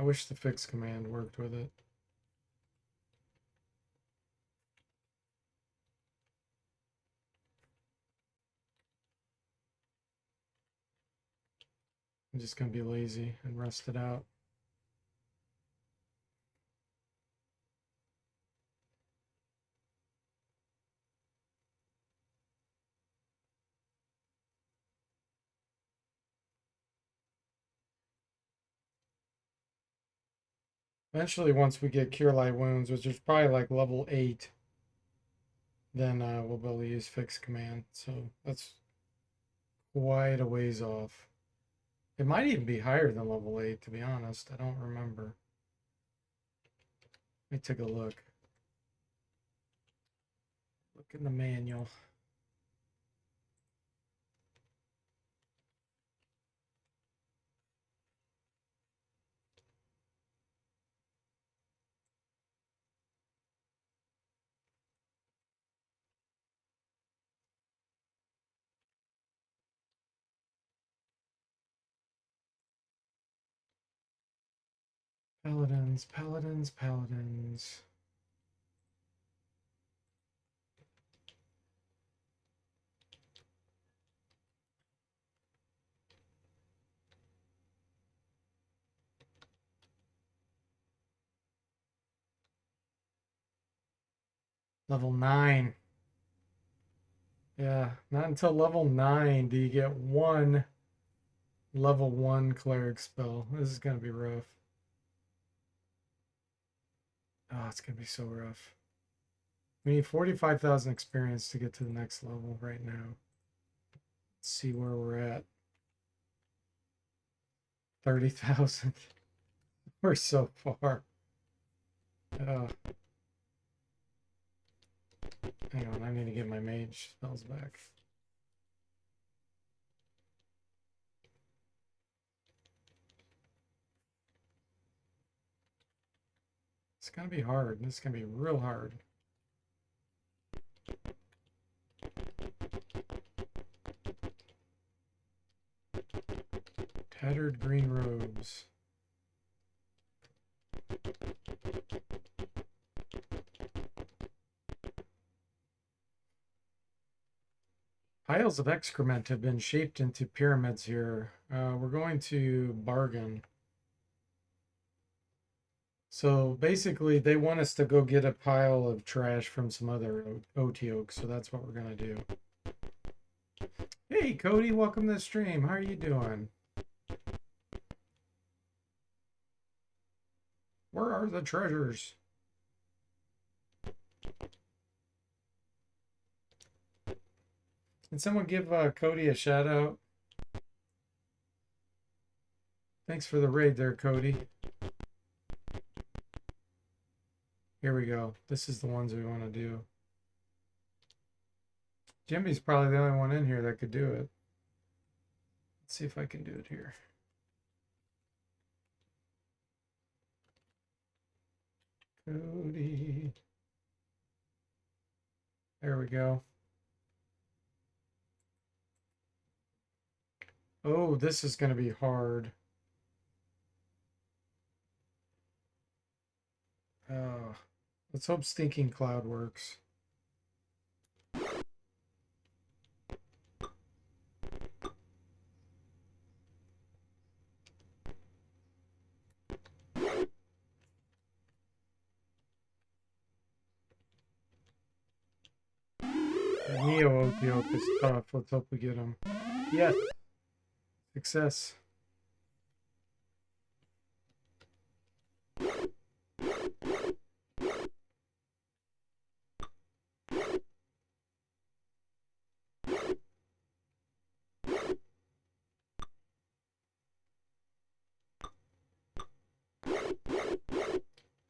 I wish the fix command worked with it. I'm just going to be lazy and rest it out. Eventually, once we get Cure Light Wounds, which is probably like level 8, then we'll be able to use Fix Command. So that's quite a ways off. It might even be higher than level 8, to be honest. I don't remember. Let me take a look. Look in the manual. Paladins, Paladins, Paladins. Level 9. Yeah, not until level 9 do you get one level 1 cleric spell. This is going to be rough. Oh, it's going to be so rough. We need 45,000 experience to get to the next level right now. Let's see where we're at. 30,000. We're so far. Oh. Hang on, I need to get my mage spells back. It's gonna be hard. This is gonna be real hard. Tattered green robes. Piles of excrement have been shaped into pyramids here. We're going to bargain. So basically, they want us to go get a pile of trash from some other OT oak, so that's what we're gonna do. Hey, Cody, welcome to the stream. How are you doing? Where are the treasures? Can someone give Cody a shout out? Thanks for the raid there, Cody. Here we go. This is the ones we want to do. Jimmy's probably the only one in here that could do it. Let's see if I can do it here. Cody. There we go. Oh, this is going to be hard. Let's hope Stinking Cloud works. Neo Opiok is tough. Let's hope we get him. Yes. Success.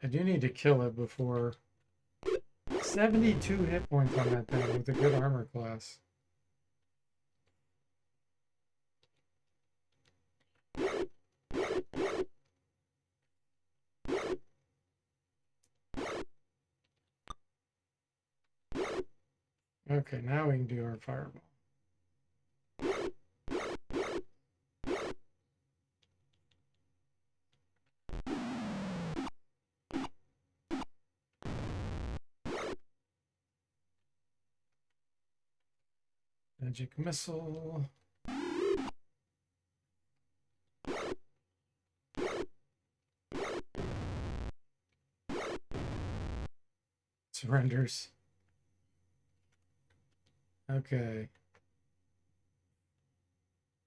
I do need to kill it before. 72 hit points on that thing with a good armor class. Okay, now we can do our fireball. Magic missile. Surrenders. Okay.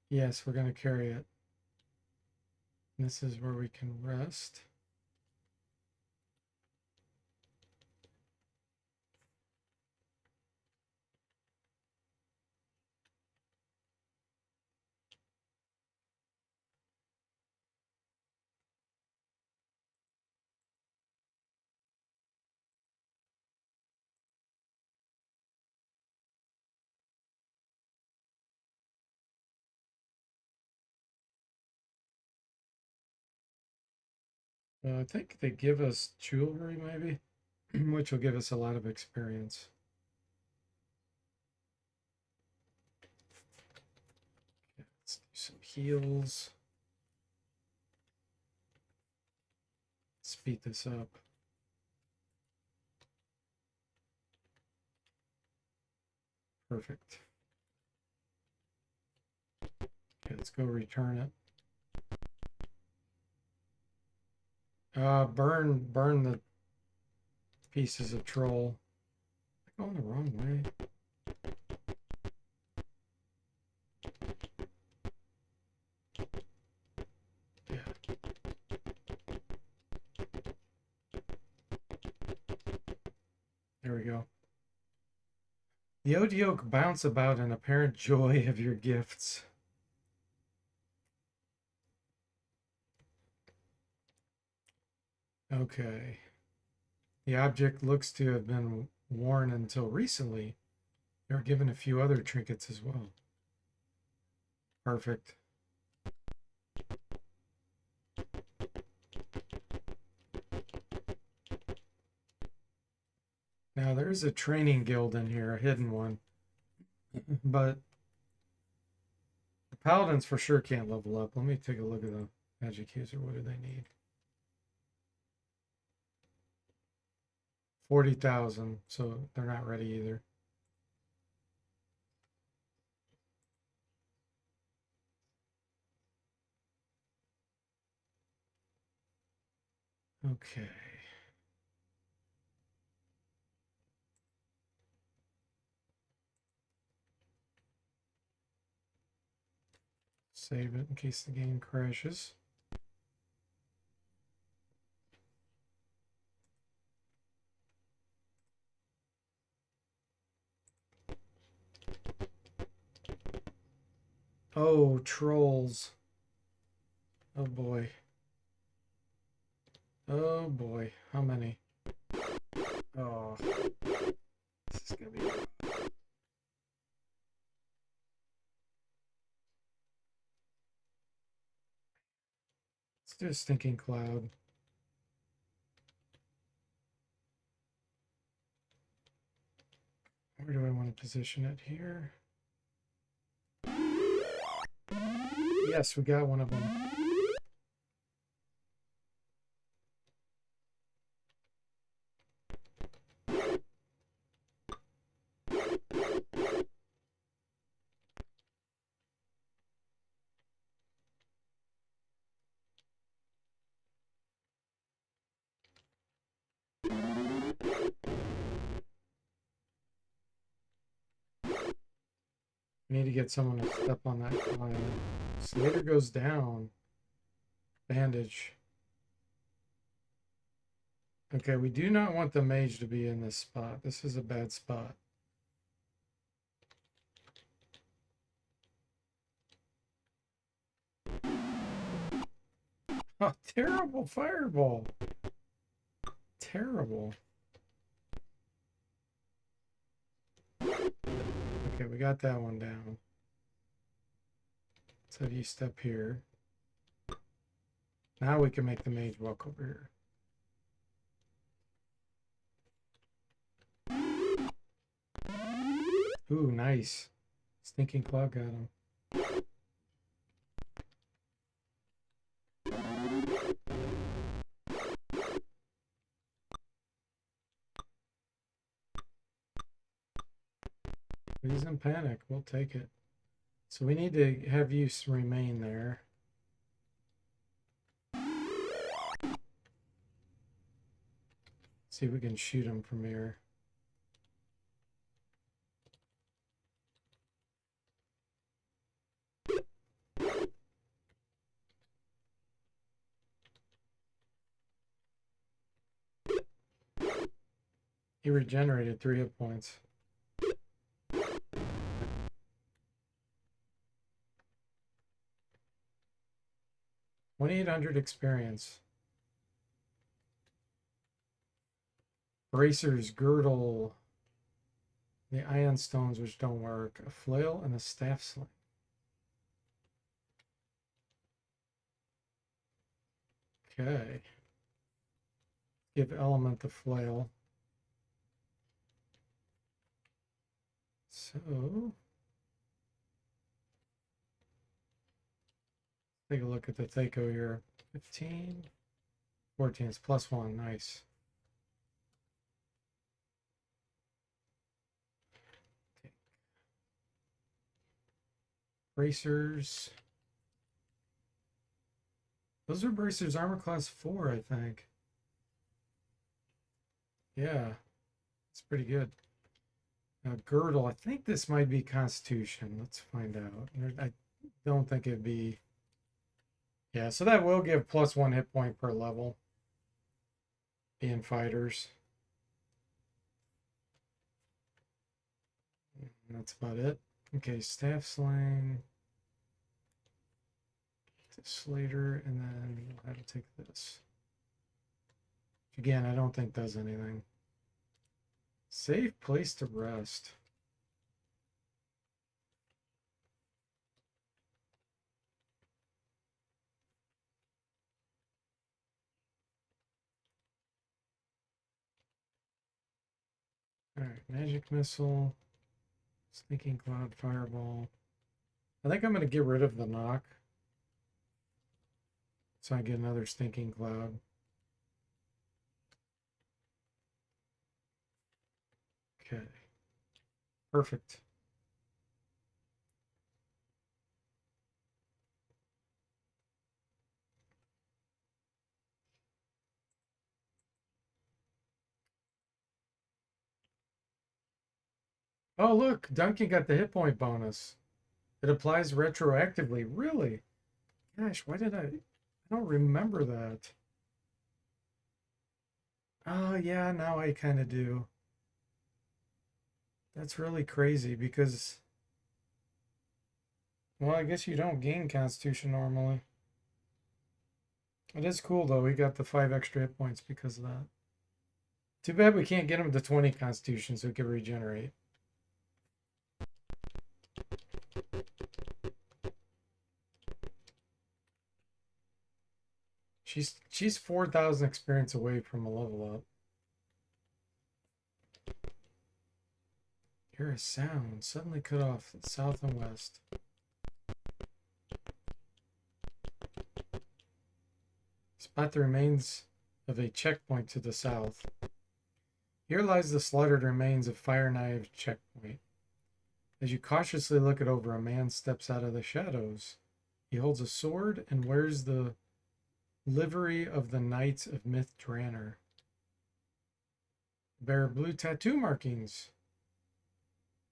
Yes, we're going to carry it. This is where we can rest. I think they give us jewelry, maybe, which will give us a lot of experience. Okay, let's do some heals. Speed this up. Perfect. Okay, let's go return it. Burn the pieces of troll. I'm going the wrong way. Yeah. There we go. The Odioke bounce about in apparent joy of your gifts. Okay. The object looks to have been worn until recently. They were given a few other trinkets as well. Perfect. Now there's a training guild in here, a hidden one. But the Paladins for sure can't level up. Let me take a look at the magic user. What do they need? 40,000, so they're not ready either. Okay. Save it in case the game crashes. Oh, trolls. Oh boy. Oh boy. How many? Oh. This is gonna be... Let's do a stinking cloud. Where do I want to position it here? Yes, we got one of them. We need to get someone to step on that cloud. Slater goes down. Bandage. Okay, we do not want the mage to be in this spot. This is a bad spot. Oh, terrible fireball. Terrible. Okay, we got that one down. Let's have you step here. Now we can make the mage walk over here. Ooh, nice. Stinking Cloud got him. He's in panic. We'll take it. So we need to have you remain there. See if we can shoot him from here. He regenerated 3 hit points. 2,800 experience. Bracers, girdle, the ion stones which don't work, a flail and a staff sling. Okay. Give element the flail. So take a look at the Thaco here. 15, 14 is +1. Nice. Okay. Bracers. Those are bracers armor class 4, I think. Yeah, it's pretty good. Now, girdle, I think this might be Constitution. Let's find out. I don't think it'd be. Yeah, so that will give +1 hit point per level. Being fighters. And that's about it. Okay, staff sling. Slater, and then we'll have to take this. Again, I don't think does anything. Safe place to rest. Alright, magic missile. Sneaking cloud fireball. I think I'm going to get rid of the knock. So I get another stinking cloud. Okay. Perfect. Oh, look, Duncan got the hit point bonus. It applies retroactively. Really? Gosh, why did I don't remember that. Oh, yeah, now I kind of do. That's really crazy because, well, I guess you don't gain Constitution normally. It is cool, though. We got the 5 extra hit points because of that. Too bad we can't get him to 20 Constitution so he can regenerate. She's 4,000 experience away from a level up. Hear a sound suddenly cut off south and west. Spot the remains of a checkpoint to the south. Here lies the slaughtered remains of Fire Knives checkpoint. As you cautiously look it over, a man steps out of the shadows. He holds a sword and wears the livery of the Knights of Myth Draenor. Bear blue tattoo markings.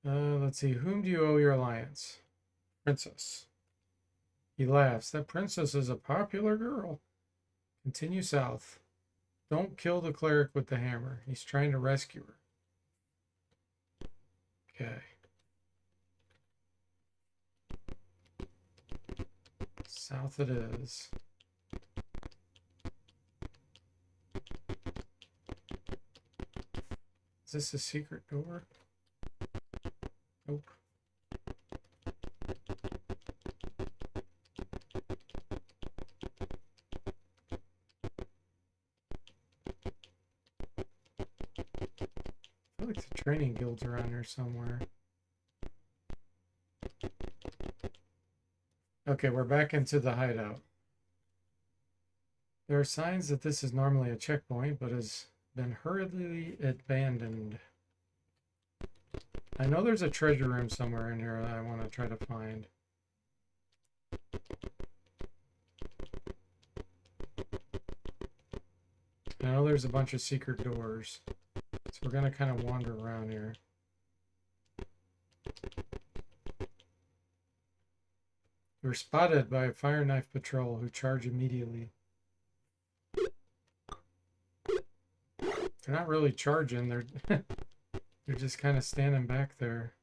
Let's see. Whom do you owe your alliance? Princess. He laughs. That princess is a popular girl. Continue south. Don't kill the cleric with the hammer. He's trying to rescue her. Okay. South it is. Is this a secret door? Nope. I feel like the training guild's around here somewhere. Okay, we're back into the hideout. There are signs that this is normally a checkpoint, but has been hurriedly abandoned. I know there's a treasure room somewhere in here that I want to try to find. I know there's a bunch of secret doors, so we're going to kind of wander around here. We're spotted by a fire knife patrol who charge immediately. They're not really charging, they're they're just kind of standing back there.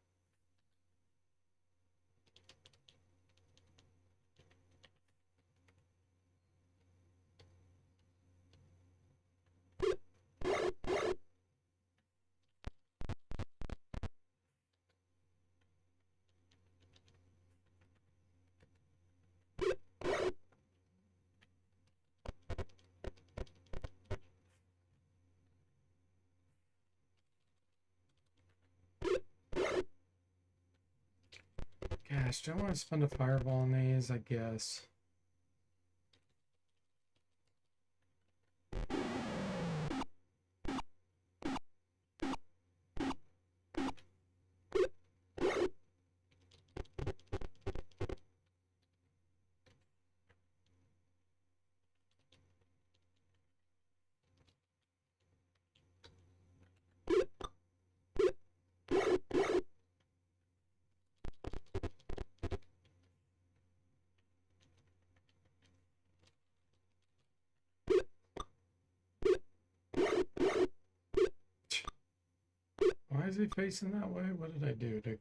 Gosh, do I want to spend a fireball on these? I guess. Why is he facing that way? What did I do to...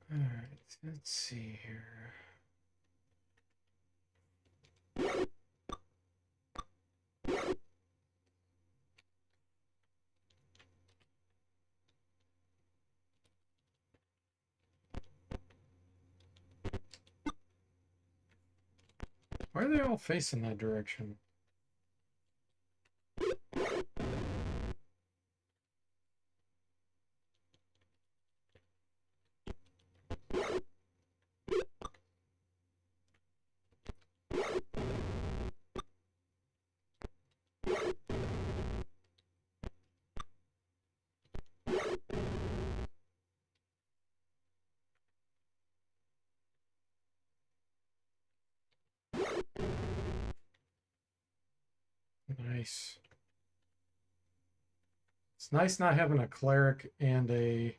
Alright, let's see here. Why are they all facing that direction? Nice. It's nice not having a cleric and a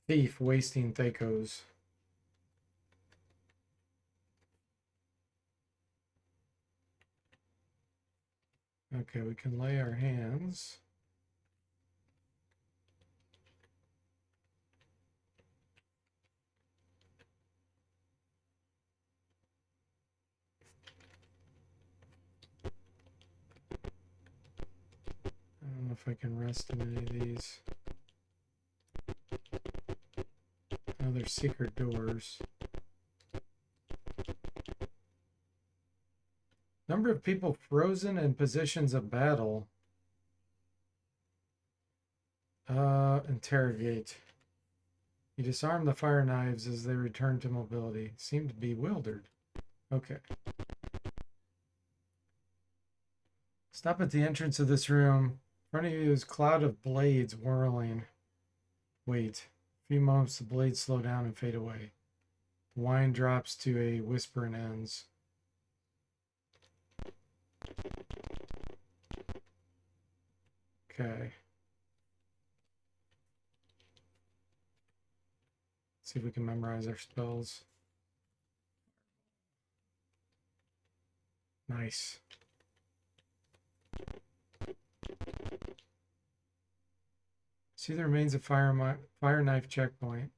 thief wasting Thakos. Okay, we can lay our hands. I don't know if I can rest in any of these. Oh, there's secret doors. Number of people frozen in positions of battle. Interrogate. You disarm the fire knives as they return to mobility. Seem to be bewildered. Okay. Stop at the entrance of this room. In front of you is a cloud of blades whirling. Wait. A few moments, the blades slow down and fade away. The whine drops to a whisper and ends. Okay. See if we can memorize our spells. Nice. See the remains of fire knife checkpoint.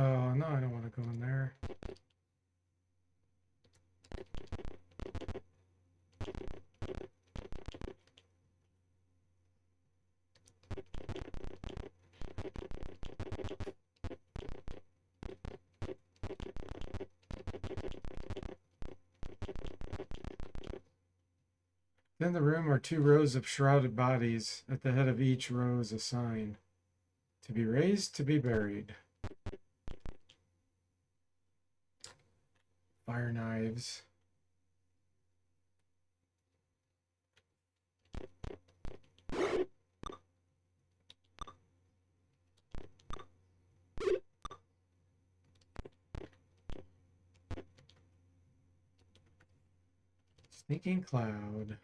Oh, no, I don't want to go in there. In the room are 2 rows of shrouded bodies. At the head of each row is a sign. To be raised, to be buried. Fire knives. Sneaking cloud.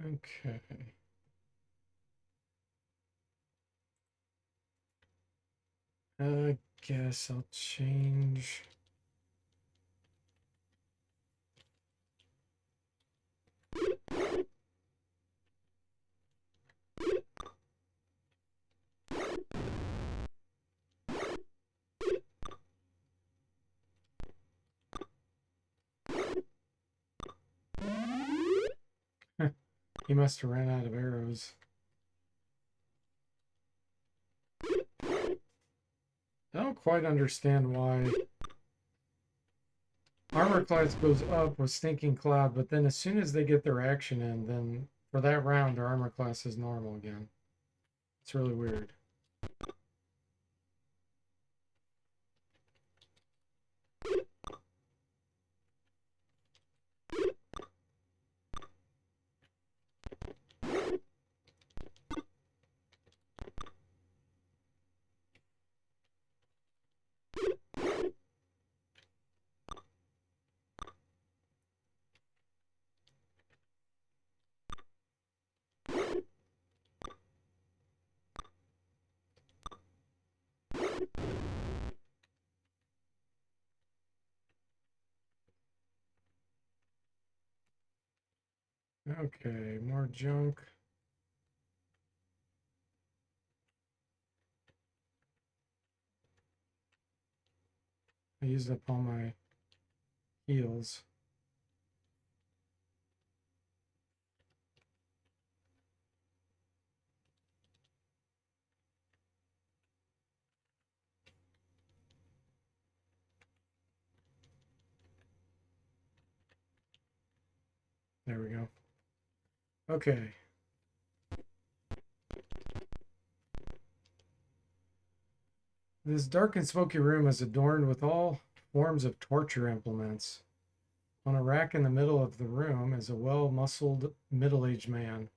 Okay. I guess I'll change. He must have ran out of arrows. I don't quite understand why armor class goes up with Stinking Cloud, but then as soon as they get their action in, then for that round, their armor class is normal again. It's really weird. Okay, more junk. I used up all my heals. There we go. Okay. This dark and smoky room is adorned with all forms of torture implements. On a rack in the middle of the room is a well-muscled middle-aged man.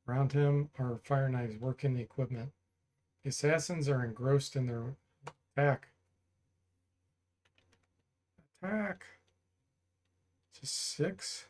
Around him are fire knives working the equipment. The assassins are engrossed in their attack. Attack! Just 6?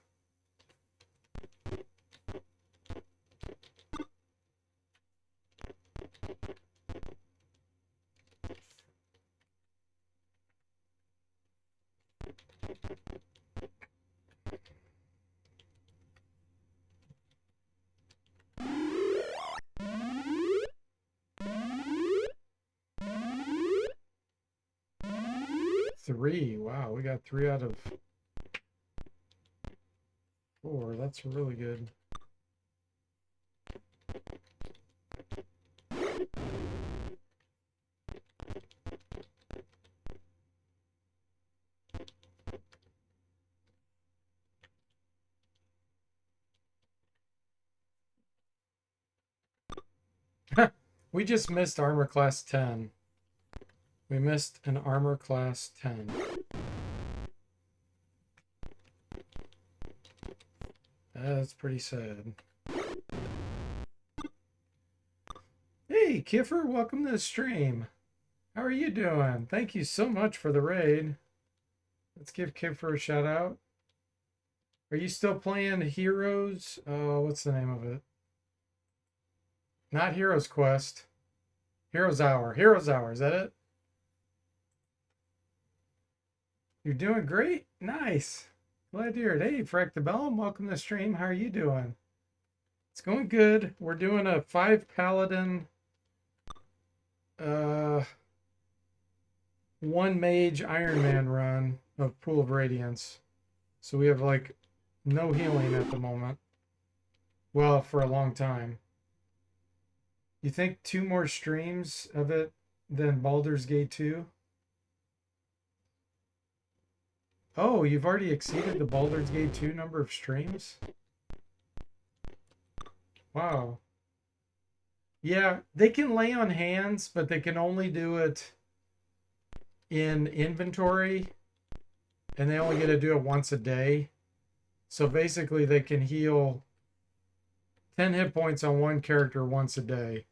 Three. Wow, we got 3 out of 4. That's really good. We just missed armor class 10. We missed an armor class 10. That's pretty sad. Hey, Kiffer, welcome to the stream. How are you doing? Thank you so much for the raid. Let's give Kiffer a shout out. Are you still playing Heroes? What's the name of it? Not Heroes Quest. Heroes Hour. Heroes Hour, is that it? You're doing great. Nice. Glad to hear it. Hey, Freck the Bellum, welcome to the stream. How are you doing? It's going good. We're doing a 5 Paladin, 1 Mage Iron Man run of Pool of Radiance. So we have like no healing at the moment. Well, for a long time. You think 2 more streams of it than Baldur's Gate 2? Oh, you've already exceeded the Baldur's Gate 2 number of streams? Wow. Yeah, they can lay on hands, but they can only do it in inventory, and they only get to do it once a day. So basically, they can heal 10 hit points on one character once a day.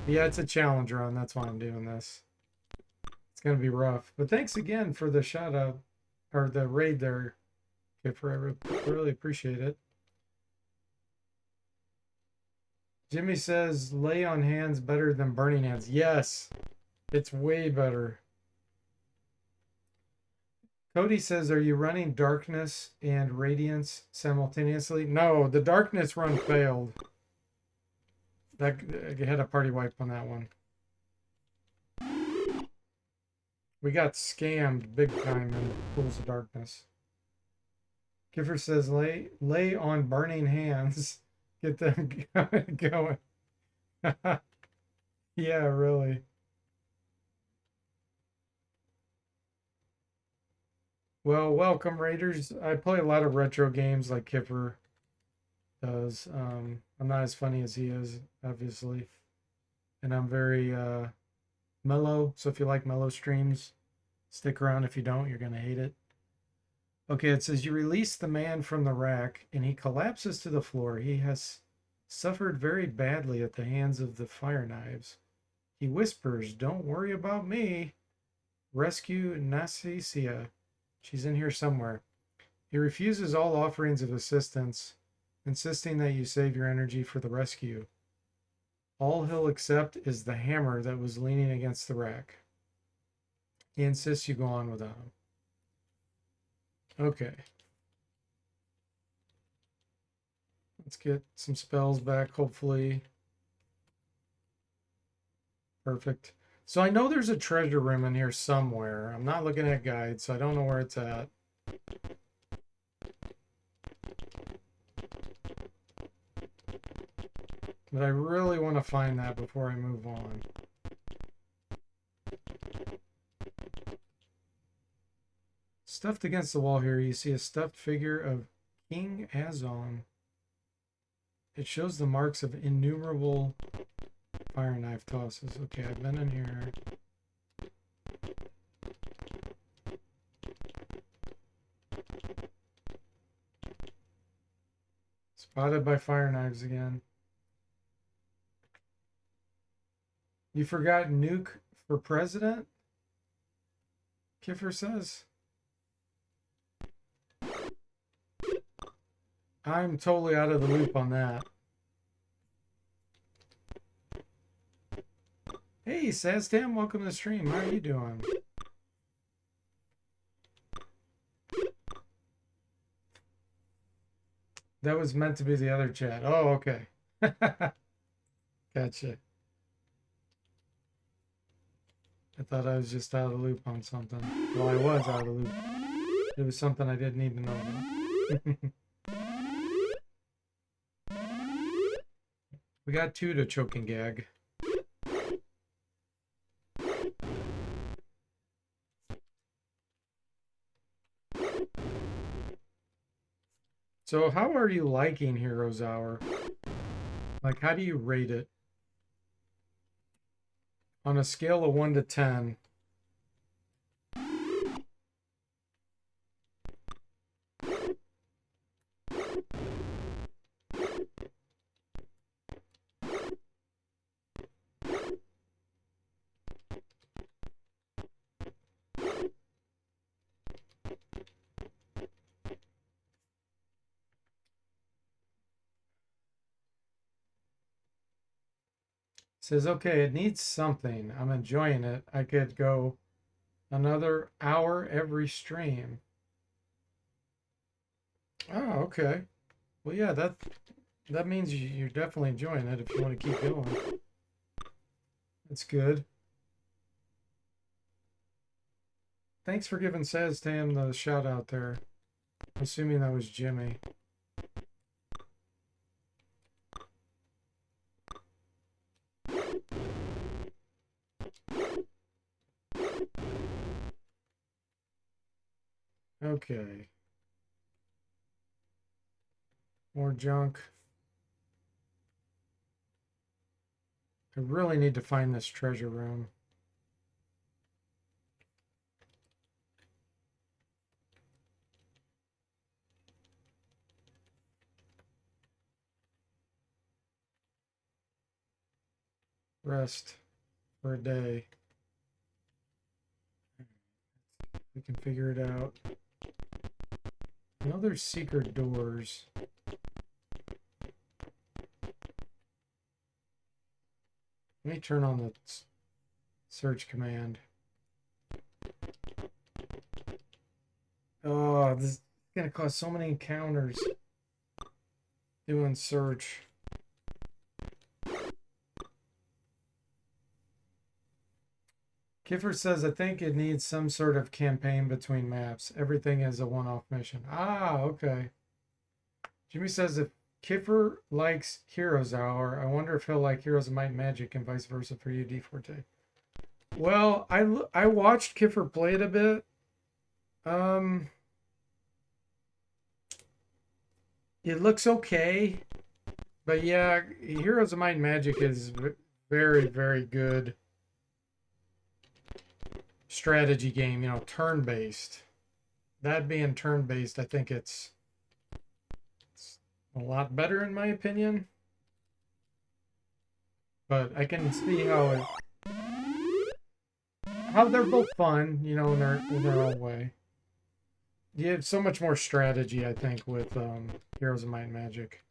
Yeah, it's a challenge run. That's why I'm doing this. It's going to be rough. But thanks again for the shout out, or the raid there, Kiffer. I really appreciate it. Jimmy says, lay on hands better than burning hands. Yes, it's way better. Cody says, are you running darkness and radiance simultaneously? No, the darkness run failed. I had a party wipe on that one. We got scammed big time in Pools of Darkness. Kiffer says, lay on burning hands. Get them going. Yeah, really. Well, welcome, Raiders. I play a lot of retro games like Kiffer does. I'm not as funny as he is, obviously. And I'm very mellow. So if you like mellow streams, stick around. If you don't, you're going to hate it. Okay, it says you release the man from the rack and he collapses to the floor. He has suffered very badly at the hands of the fire knives. He whispers, don't worry about me. Rescue Nasicia. She's in here somewhere. He refuses all offerings of assistance, insisting that you save your energy for the rescue. All he'll accept is the hammer that was leaning against the rack. He insists you go on without him. Okay. Let's get some spells back, hopefully. Perfect. So I know there's a treasure room in here somewhere. I'm not looking at guides, so I don't know where it's at. But I really want to find that before I move on. Stuffed against the wall here, you see a stuffed figure of King Azon. It shows the marks of innumerable fire knife tosses. Okay, I've been in here. Spotted by fire knives again. You forgot nuke for president? Kiffer says. I'm totally out of the loop on that. Hey, Saztam, welcome to the stream. How are you doing? That was meant to be the other chat. Oh, okay. Gotcha. I thought I was just out of the loop on something. Well, I was out of the loop. It was something I didn't need to know about. We got 2 to choke and gag. So how are you liking Heroes Hour? Like, how do you rate it? On a scale of 1 to 10. Says, okay, it needs something. I'm enjoying it. I could go another hour every stream. Oh, okay. Well, yeah, that means you're definitely enjoying it if you want to keep going. That's good. Thanks for giving Saztam the shout out there. I'm assuming that was Jimmy. Okay. More junk. I really need to find this treasure room. Rest for a day. We can figure it out. I know there's secret doors. Let me turn on the search command. Oh, this is gonna cause so many encounters doing search. Kiffer says, I think it needs some sort of campaign between maps. Everything is a one-off mission. Ah, okay. Jimmy says, if Kiffer likes Heroes Hour, I wonder if he'll like Heroes of Might and Magic and vice versa for you, D4T. Well, I watched Kiffer play it a bit. It looks okay. But yeah, Heroes of Might and Magic is very, very good strategy game, you know, turn-based. That being turn-based, I think it's a lot better in my opinion. But I can see how they're both fun, you know, in their own way. You have so much more strategy, I think, with Heroes of Might and Magic.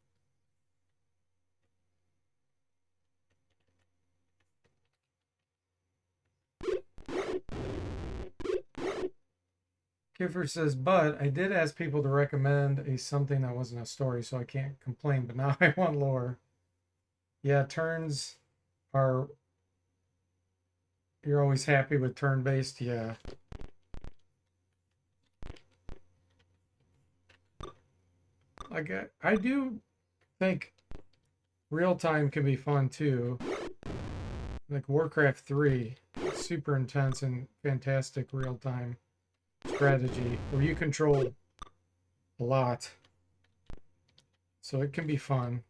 Kiffer says, but I did ask people to recommend something that wasn't a story, so I can't complain, but now I want lore. Yeah, turns are... You're always happy with turn-based? Yeah. Like, I do think real-time can be fun, too. Like Warcraft 3, super intense and fantastic real-time strategy where you control a lot. So it can be fun.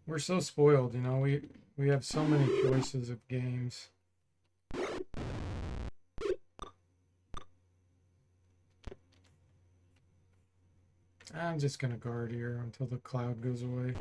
We're so spoiled, you know, we have so many choices of games. I'm just gonna guard here until the cloud goes away.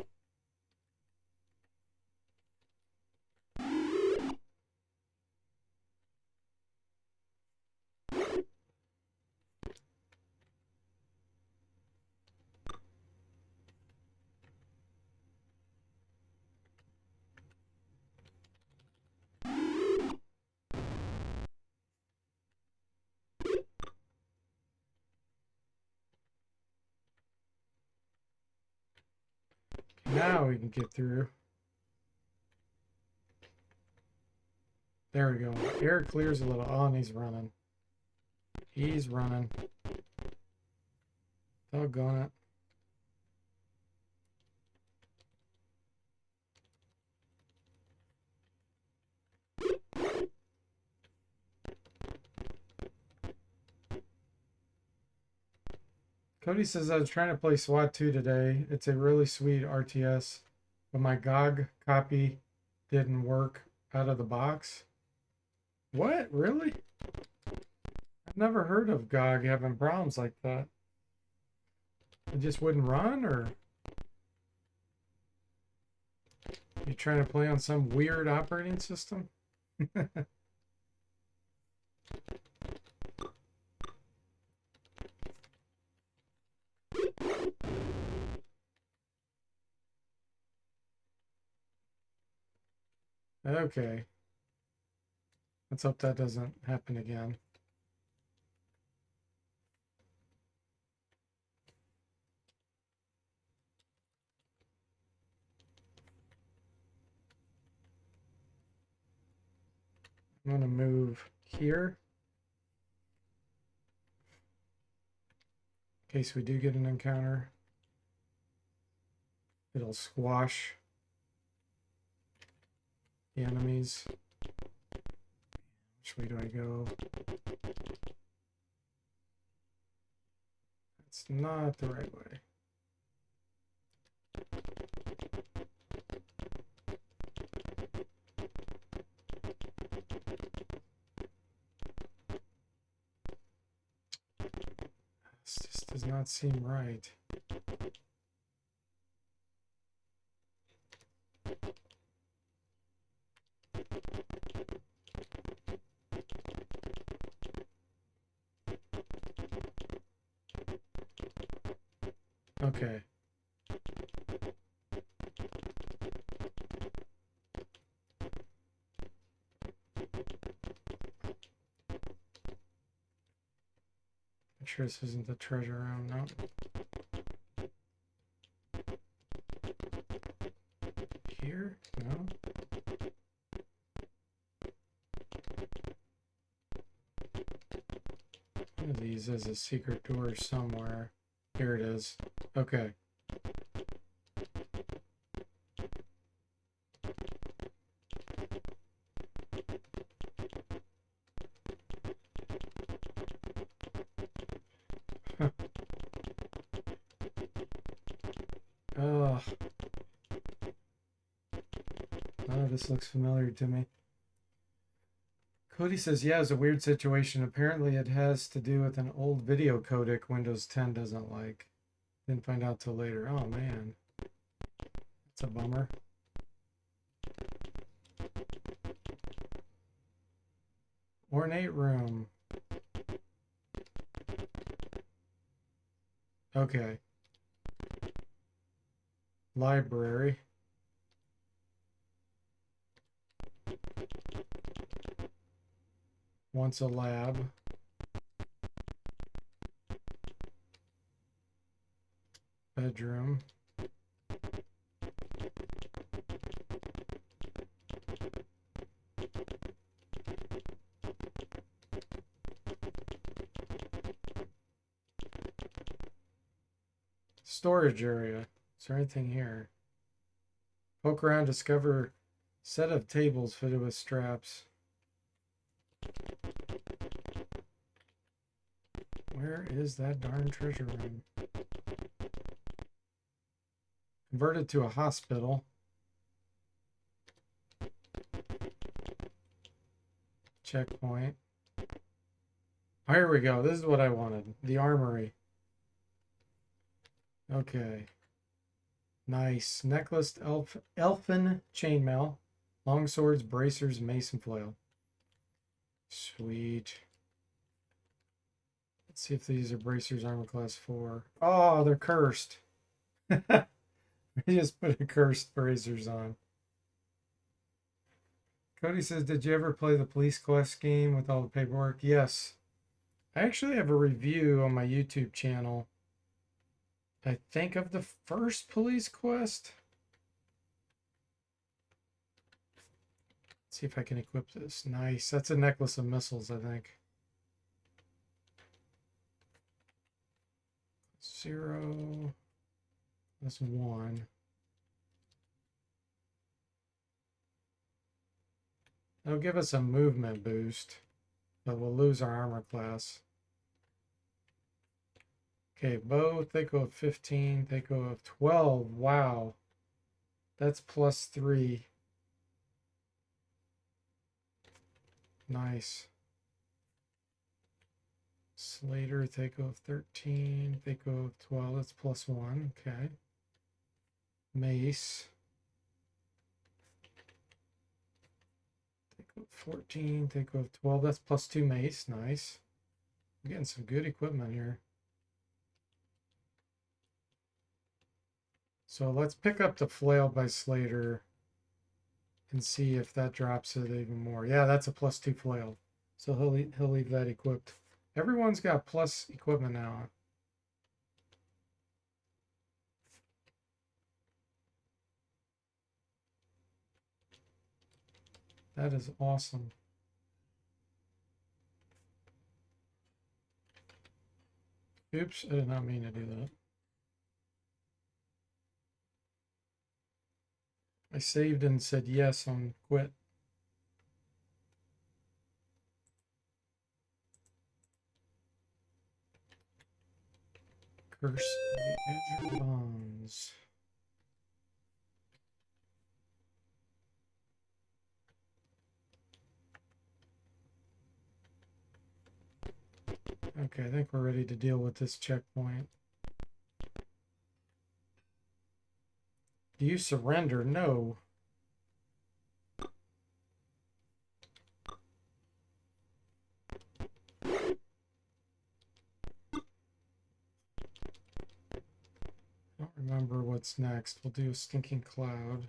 Now we can get through. There we go. Air clears a little. Oh, and he's running. He's running. Doggone it. Cody says I was trying to play SWAT 2 today. It's a really sweet RTS, but my GOG copy didn't work out of the box. What? Really? I've never heard of GOG having problems like that. It just wouldn't run, or you trying to play on some weird operating system? Okay. Let's hope that doesn't happen again. I'm going to move here in case we do get an encounter. It'll squash the enemies. Which way do I go? That's not the right way. This just does not seem right. Okay. I'm sure this isn't the treasure room. No. Here? No. One of these is a secret door somewhere. Here it is. Okay. Oh, none of this looks familiar to me. Cody says, yeah, it's a weird situation. Apparently it has to do with an old video codec Windows 10 doesn't like. Didn't find out till later. Oh, man. That's a bummer. Ornate room. Okay. Library. Once a lab. Bedroom. Storage area. Is there anything here? Poke around, discover set of tables fitted with straps. Where is that darn treasure room? Converted to a hospital. Checkpoint. Oh, here we go. This is what I wanted. The armory. Okay. Nice. Necklace, elfin chainmail, long swords, bracers, mace, and flail. Sweet. Let's see if these are bracers, armor class 4. Oh, they're cursed. We just put a cursed bracers on. Cody says, did you ever play the Police Quest game with all the paperwork? Yes. I actually have a review on my YouTube channel, I think, of the first Police Quest. Let's see if I can equip this. Nice. That's a necklace of missiles, I think. 0 plus 1. It'll give us a movement boost, but we'll lose our armor class. Okay, bow, they go of 15, they go of 12. Wow. That's +3. Nice. Slater, they go of 13, they go of 12. That's +1. Okay. Mace. They go of 14, they go of 12. That's +2 mace. Nice. I'm getting some good equipment here. So let's pick up the flail by Slater and see if that drops it even more. Yeah, that's a +2 flail. So he'll leave that equipped. Everyone's got plus equipment now. That is awesome. Oops, I did not mean to do that. I saved and said yes on quit. Curse the Azure bonds. Okay, I think we're ready to deal with this checkpoint. Do you surrender? No. I don't remember what's next. We'll do a stinking cloud.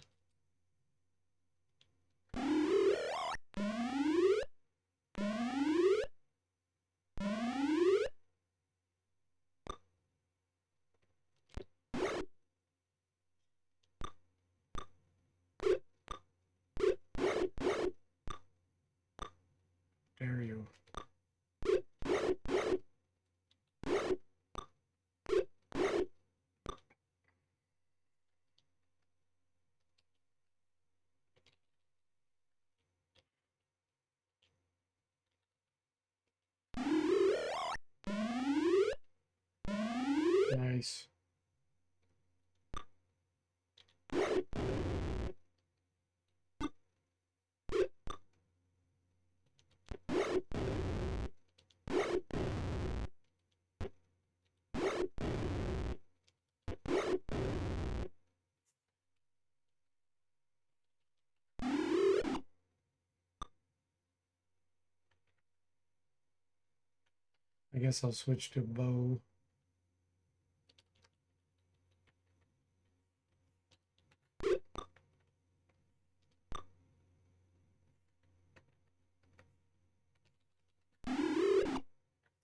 Dare you? Nice. I guess I'll switch to bow.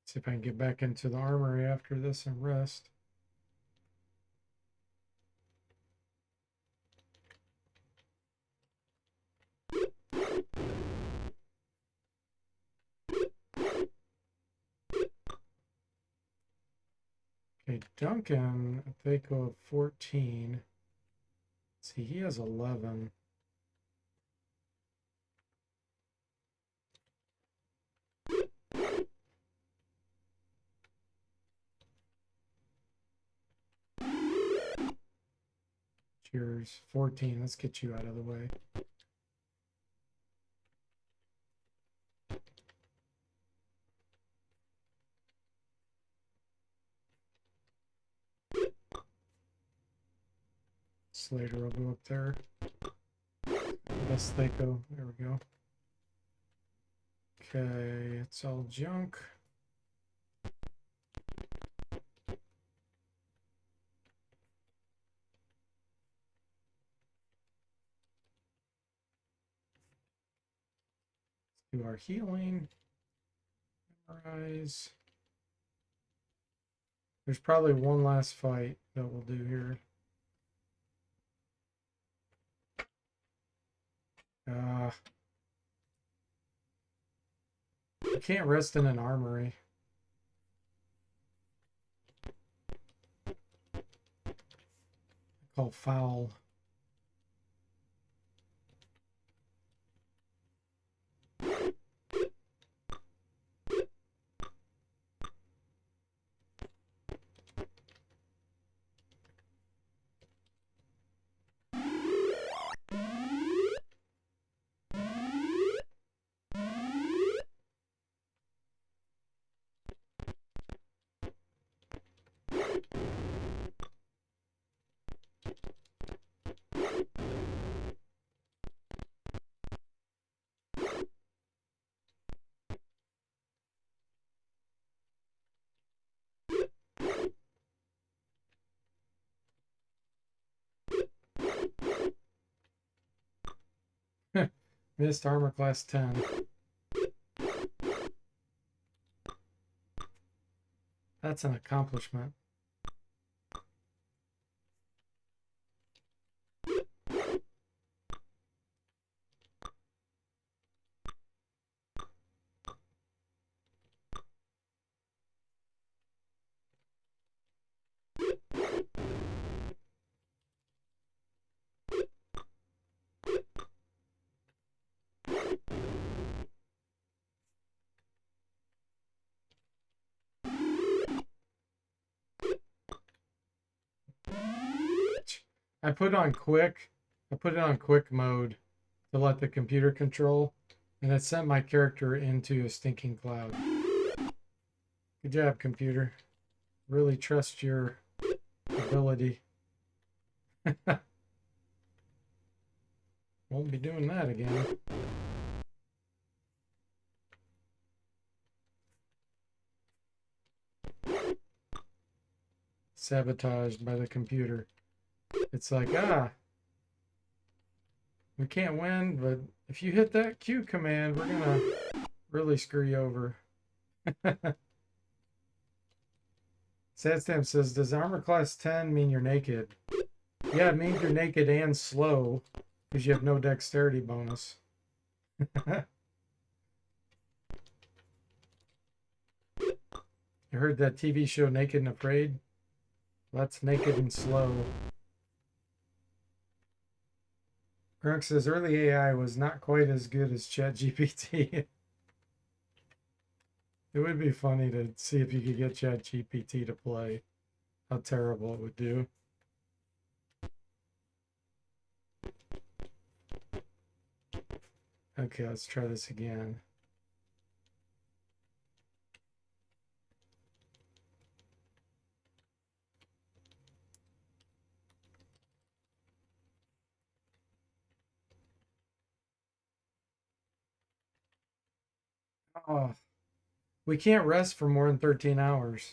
See if I can get back into the armory after this and rest. Okay, Duncan, if they go of 14. Let's see, he has 11. Cheers. 14. Let's get you out of the way. Slater will go up there. Best they go. There we go. Okay, it's all junk. Let's do our healing. Memorize. There's probably one last fight that we'll do here. You can't rest in an armory. Called foul. Missed armor class 10. That's an accomplishment. I put on quick. I put it on quick mode to let the computer control, and it sent my character into a stinking cloud. Good job, computer. Really trust your ability. Won't be doing that again. Sabotaged by the computer. It's like, we can't win, but if you hit that Q command, we're gonna really screw you over. Sadstamp says, does armor class 10 mean you're naked? Yeah, it means you're naked and slow, because you have no dexterity bonus. You heard that TV show Naked and Afraid? That's naked and slow. Grunk says early AI was not quite as good as ChatGPT. It would be funny to see if you could get ChatGPT to play. How terrible it would do. Okay, let's try this again. Oh, we can't rest for more than 13 hours.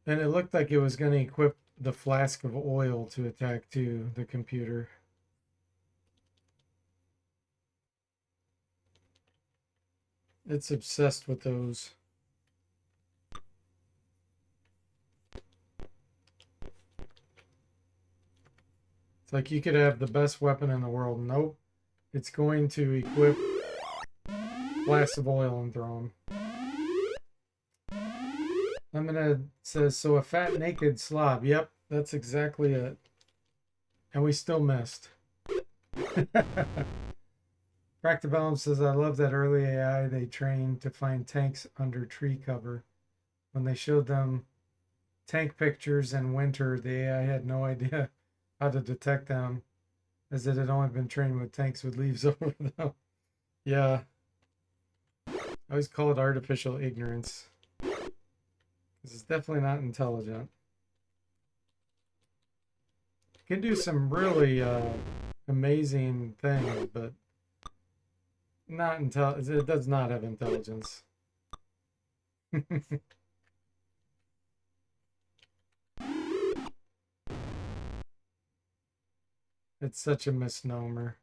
And it looked like it was going to equip the flask of oil to attack too, the computer. It's obsessed with those. It's like you could have the best weapon in the world. Nope. It's going to equip flasks of oil and throw them. Lemonade says, so a fat naked slob. Yep, that's exactly it. And we still missed. Fractabellum says, I love that early AI they trained to find tanks under tree cover. When they showed them tank pictures in winter, the AI had no idea how to detect them, as it had only been trained with tanks with leaves over them. Yeah. I always call it artificial ignorance. Because it's definitely not intelligent. It can do some really amazing things, but not it does not have intelligence. It's such a misnomer.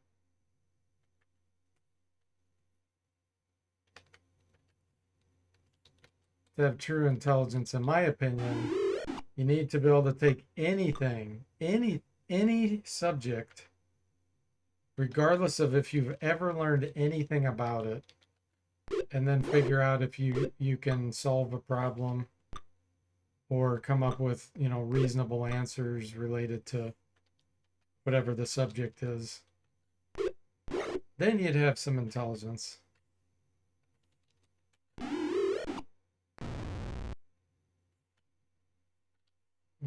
To have true intelligence, in my opinion, you need to be able to take anything, any subject, regardless of if you've ever learned anything about it, and then figure out if you can solve a problem or come up with, reasonable answers related to whatever the subject is. Then you'd have some intelligence.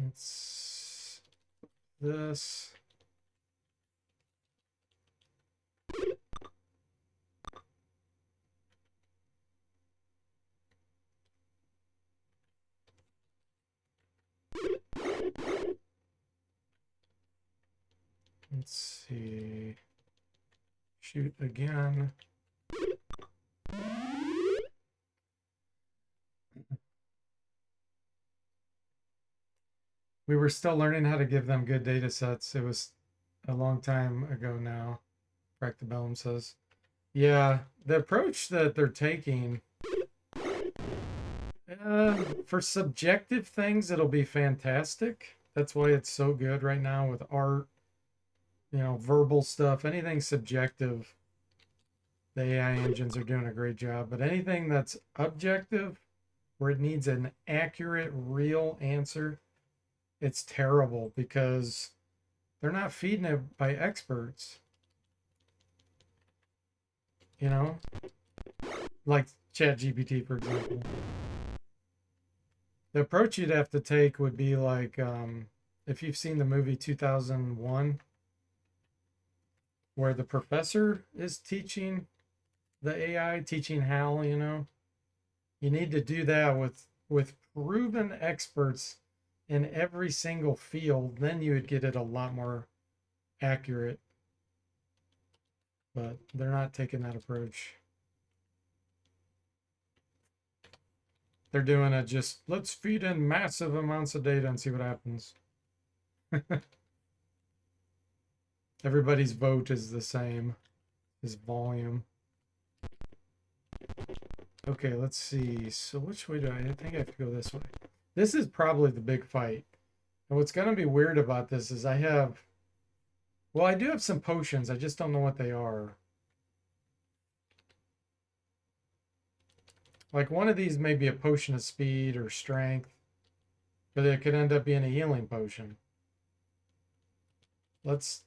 It's this. Let's see. Shoot again. We were still learning how to give them good data sets. It was a long time ago now, Practibellum says. Yeah, the approach that they're taking, for subjective things, it'll be fantastic. That's why it's so good right now with art, verbal stuff, anything subjective. The AI engines are doing a great job, but anything that's objective, where it needs an accurate, real answer, it's terrible because they're not feeding it by experts, you know, like ChatGPT, for example. The approach you'd have to take would be like, if you've seen the movie 2001, where the professor is teaching the AI, teaching Hal, you need to do that with proven experts in every single field. Then you would get it a lot more accurate. But they're not taking that approach. They're doing it just, let's feed in massive amounts of data and see what happens. Everybody's vote is the same, is volume. Okay, let's see. So which way I think I have to go this way. This is probably the big fight. And what's going to be weird about this is I do have some potions. I just don't know what they are. Like one of these may be a potion of speed or strength, but it could end up being a healing potion. Let's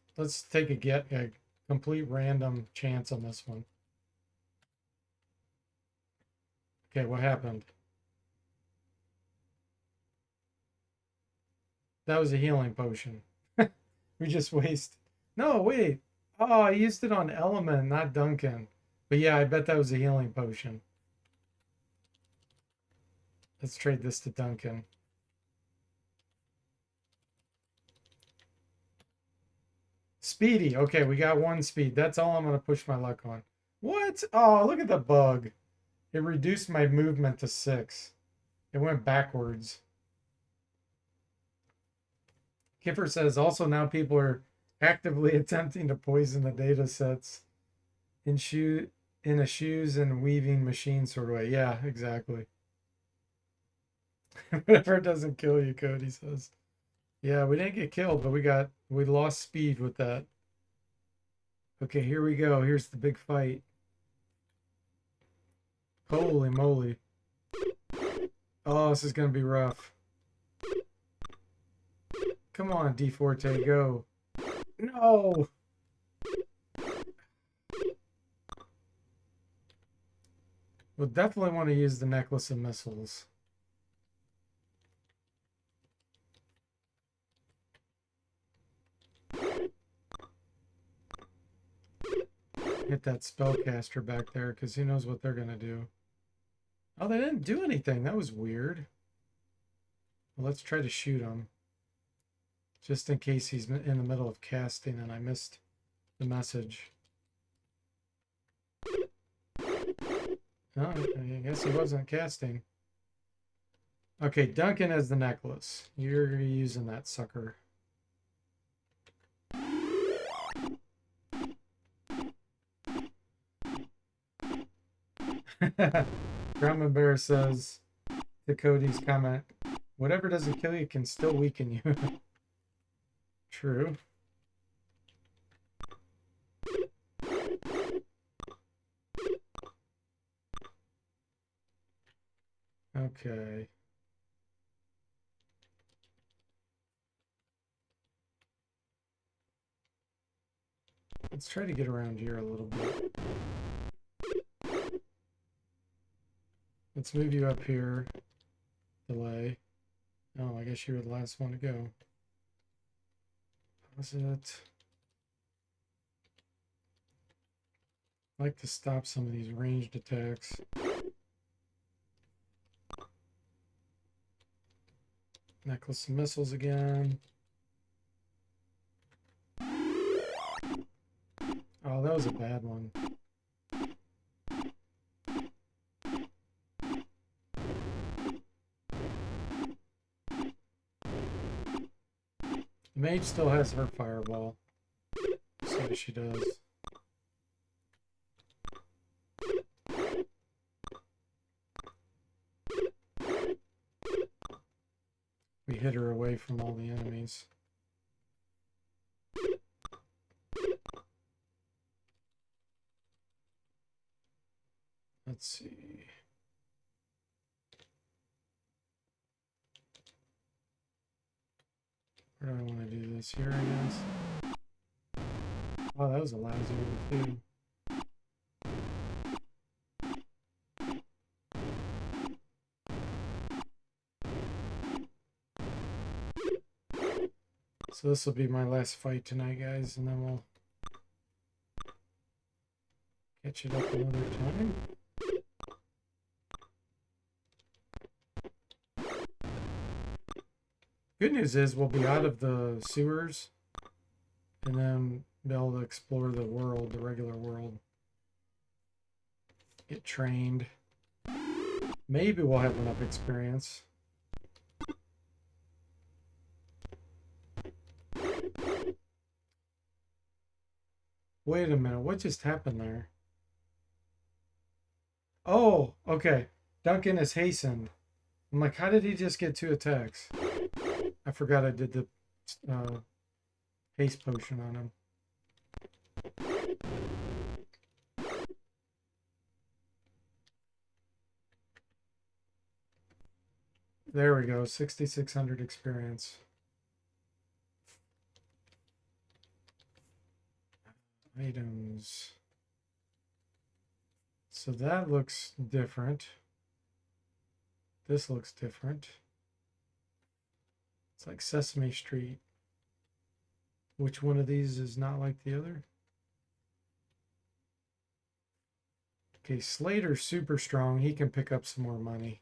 take a complete random chance on this one. Okay, what happened? That was a healing potion. We just waste. No, wait. Oh, I used it on Element, not Duncan. But yeah, I bet that was a healing potion. Let's trade this to Duncan. Speedy. Okay, we got one speed. That's all I'm going to push my luck on. What? Oh, look at the bug. It reduced my movement to 6. It went backwards. Kipper says also now people are actively attempting to poison the data sets in a shoes and weaving machine sort of way. Yeah, exactly. Whatever doesn't kill you, Cody says. Yeah, we didn't get killed, but we lost speed with that. Okay, here we go. Here's the big fight. Holy moly. Oh, this is gonna be rough. Come on, D Forte, go. No! We'll definitely want to use the necklace of missiles. Hit that spellcaster back there, because who knows what they're going to do. Oh, they didn't do anything. That was weird. Well, let's try to shoot him. Just in case he's in the middle of casting and I missed the message. Oh, I guess he wasn't casting. Okay, Duncan has the necklace. You're using that sucker. Grumman Bear says to Cody's comment, whatever doesn't kill you can still weaken you. True. Okay. Let's try to get around here a little bit. Let's move you up here. Delay. Oh, I guess you were the last one to go. Was it? I like to stop some of these ranged attacks. Necklace of missiles again. Oh, that was a bad one. Mage still has her fireball. So she does. We hit her away from all the enemies. Let's see. Where do I want to do this? Here, I guess. Oh, that was a lousy one, too. So this will be my last fight tonight, guys, and then we'll catch it up another time. Good news is we'll be out of the sewers and then be able to explore the world, the regular world. Get trained. Maybe we'll have enough experience. Wait a minute, what just happened there? Oh, okay. Duncan is hastened. I'm like, how did he just get 2 attacks? I forgot I did the haste potion on him. There we go, 6,600 experience. Items. So that looks different. This looks different. It's like Sesame Street. Which one of these is not like the other? Okay, Slater's super strong. He can pick up some more money.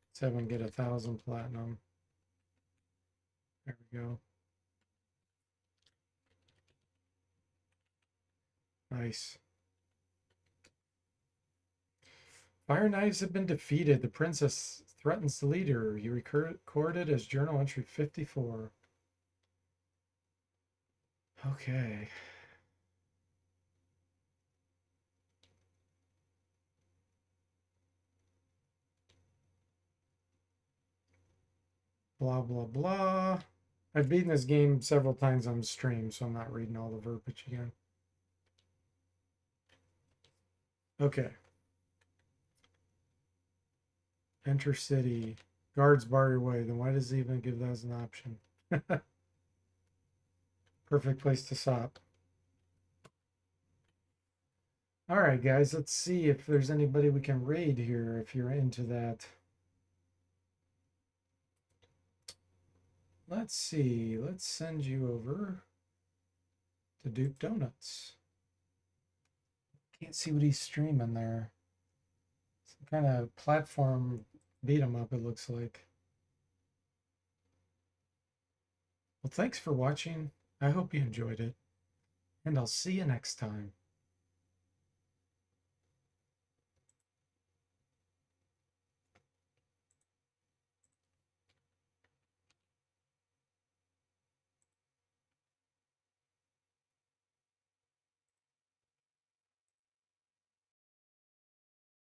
Let's have him get 1,000 platinum. There we go. Nice. Fire Knives have been defeated. The princess threatens the leader. You recorded as journal entry 54. Okay. Blah, blah, blah. I've beaten this game several times on stream, so I'm not reading all the verbiage again. Okay. Enter city. Guards bar your way. Then why does it even give that as an option? Perfect place to stop. All right, guys, let's see if there's anybody we can raid here if you're into that. Let's see. Let's send you over to Duke Donuts. Can't see what he's streaming there. Some kind of platform beat 'em up, it looks like. Well, thanks for watching. I hope you enjoyed it, and I'll see you next time.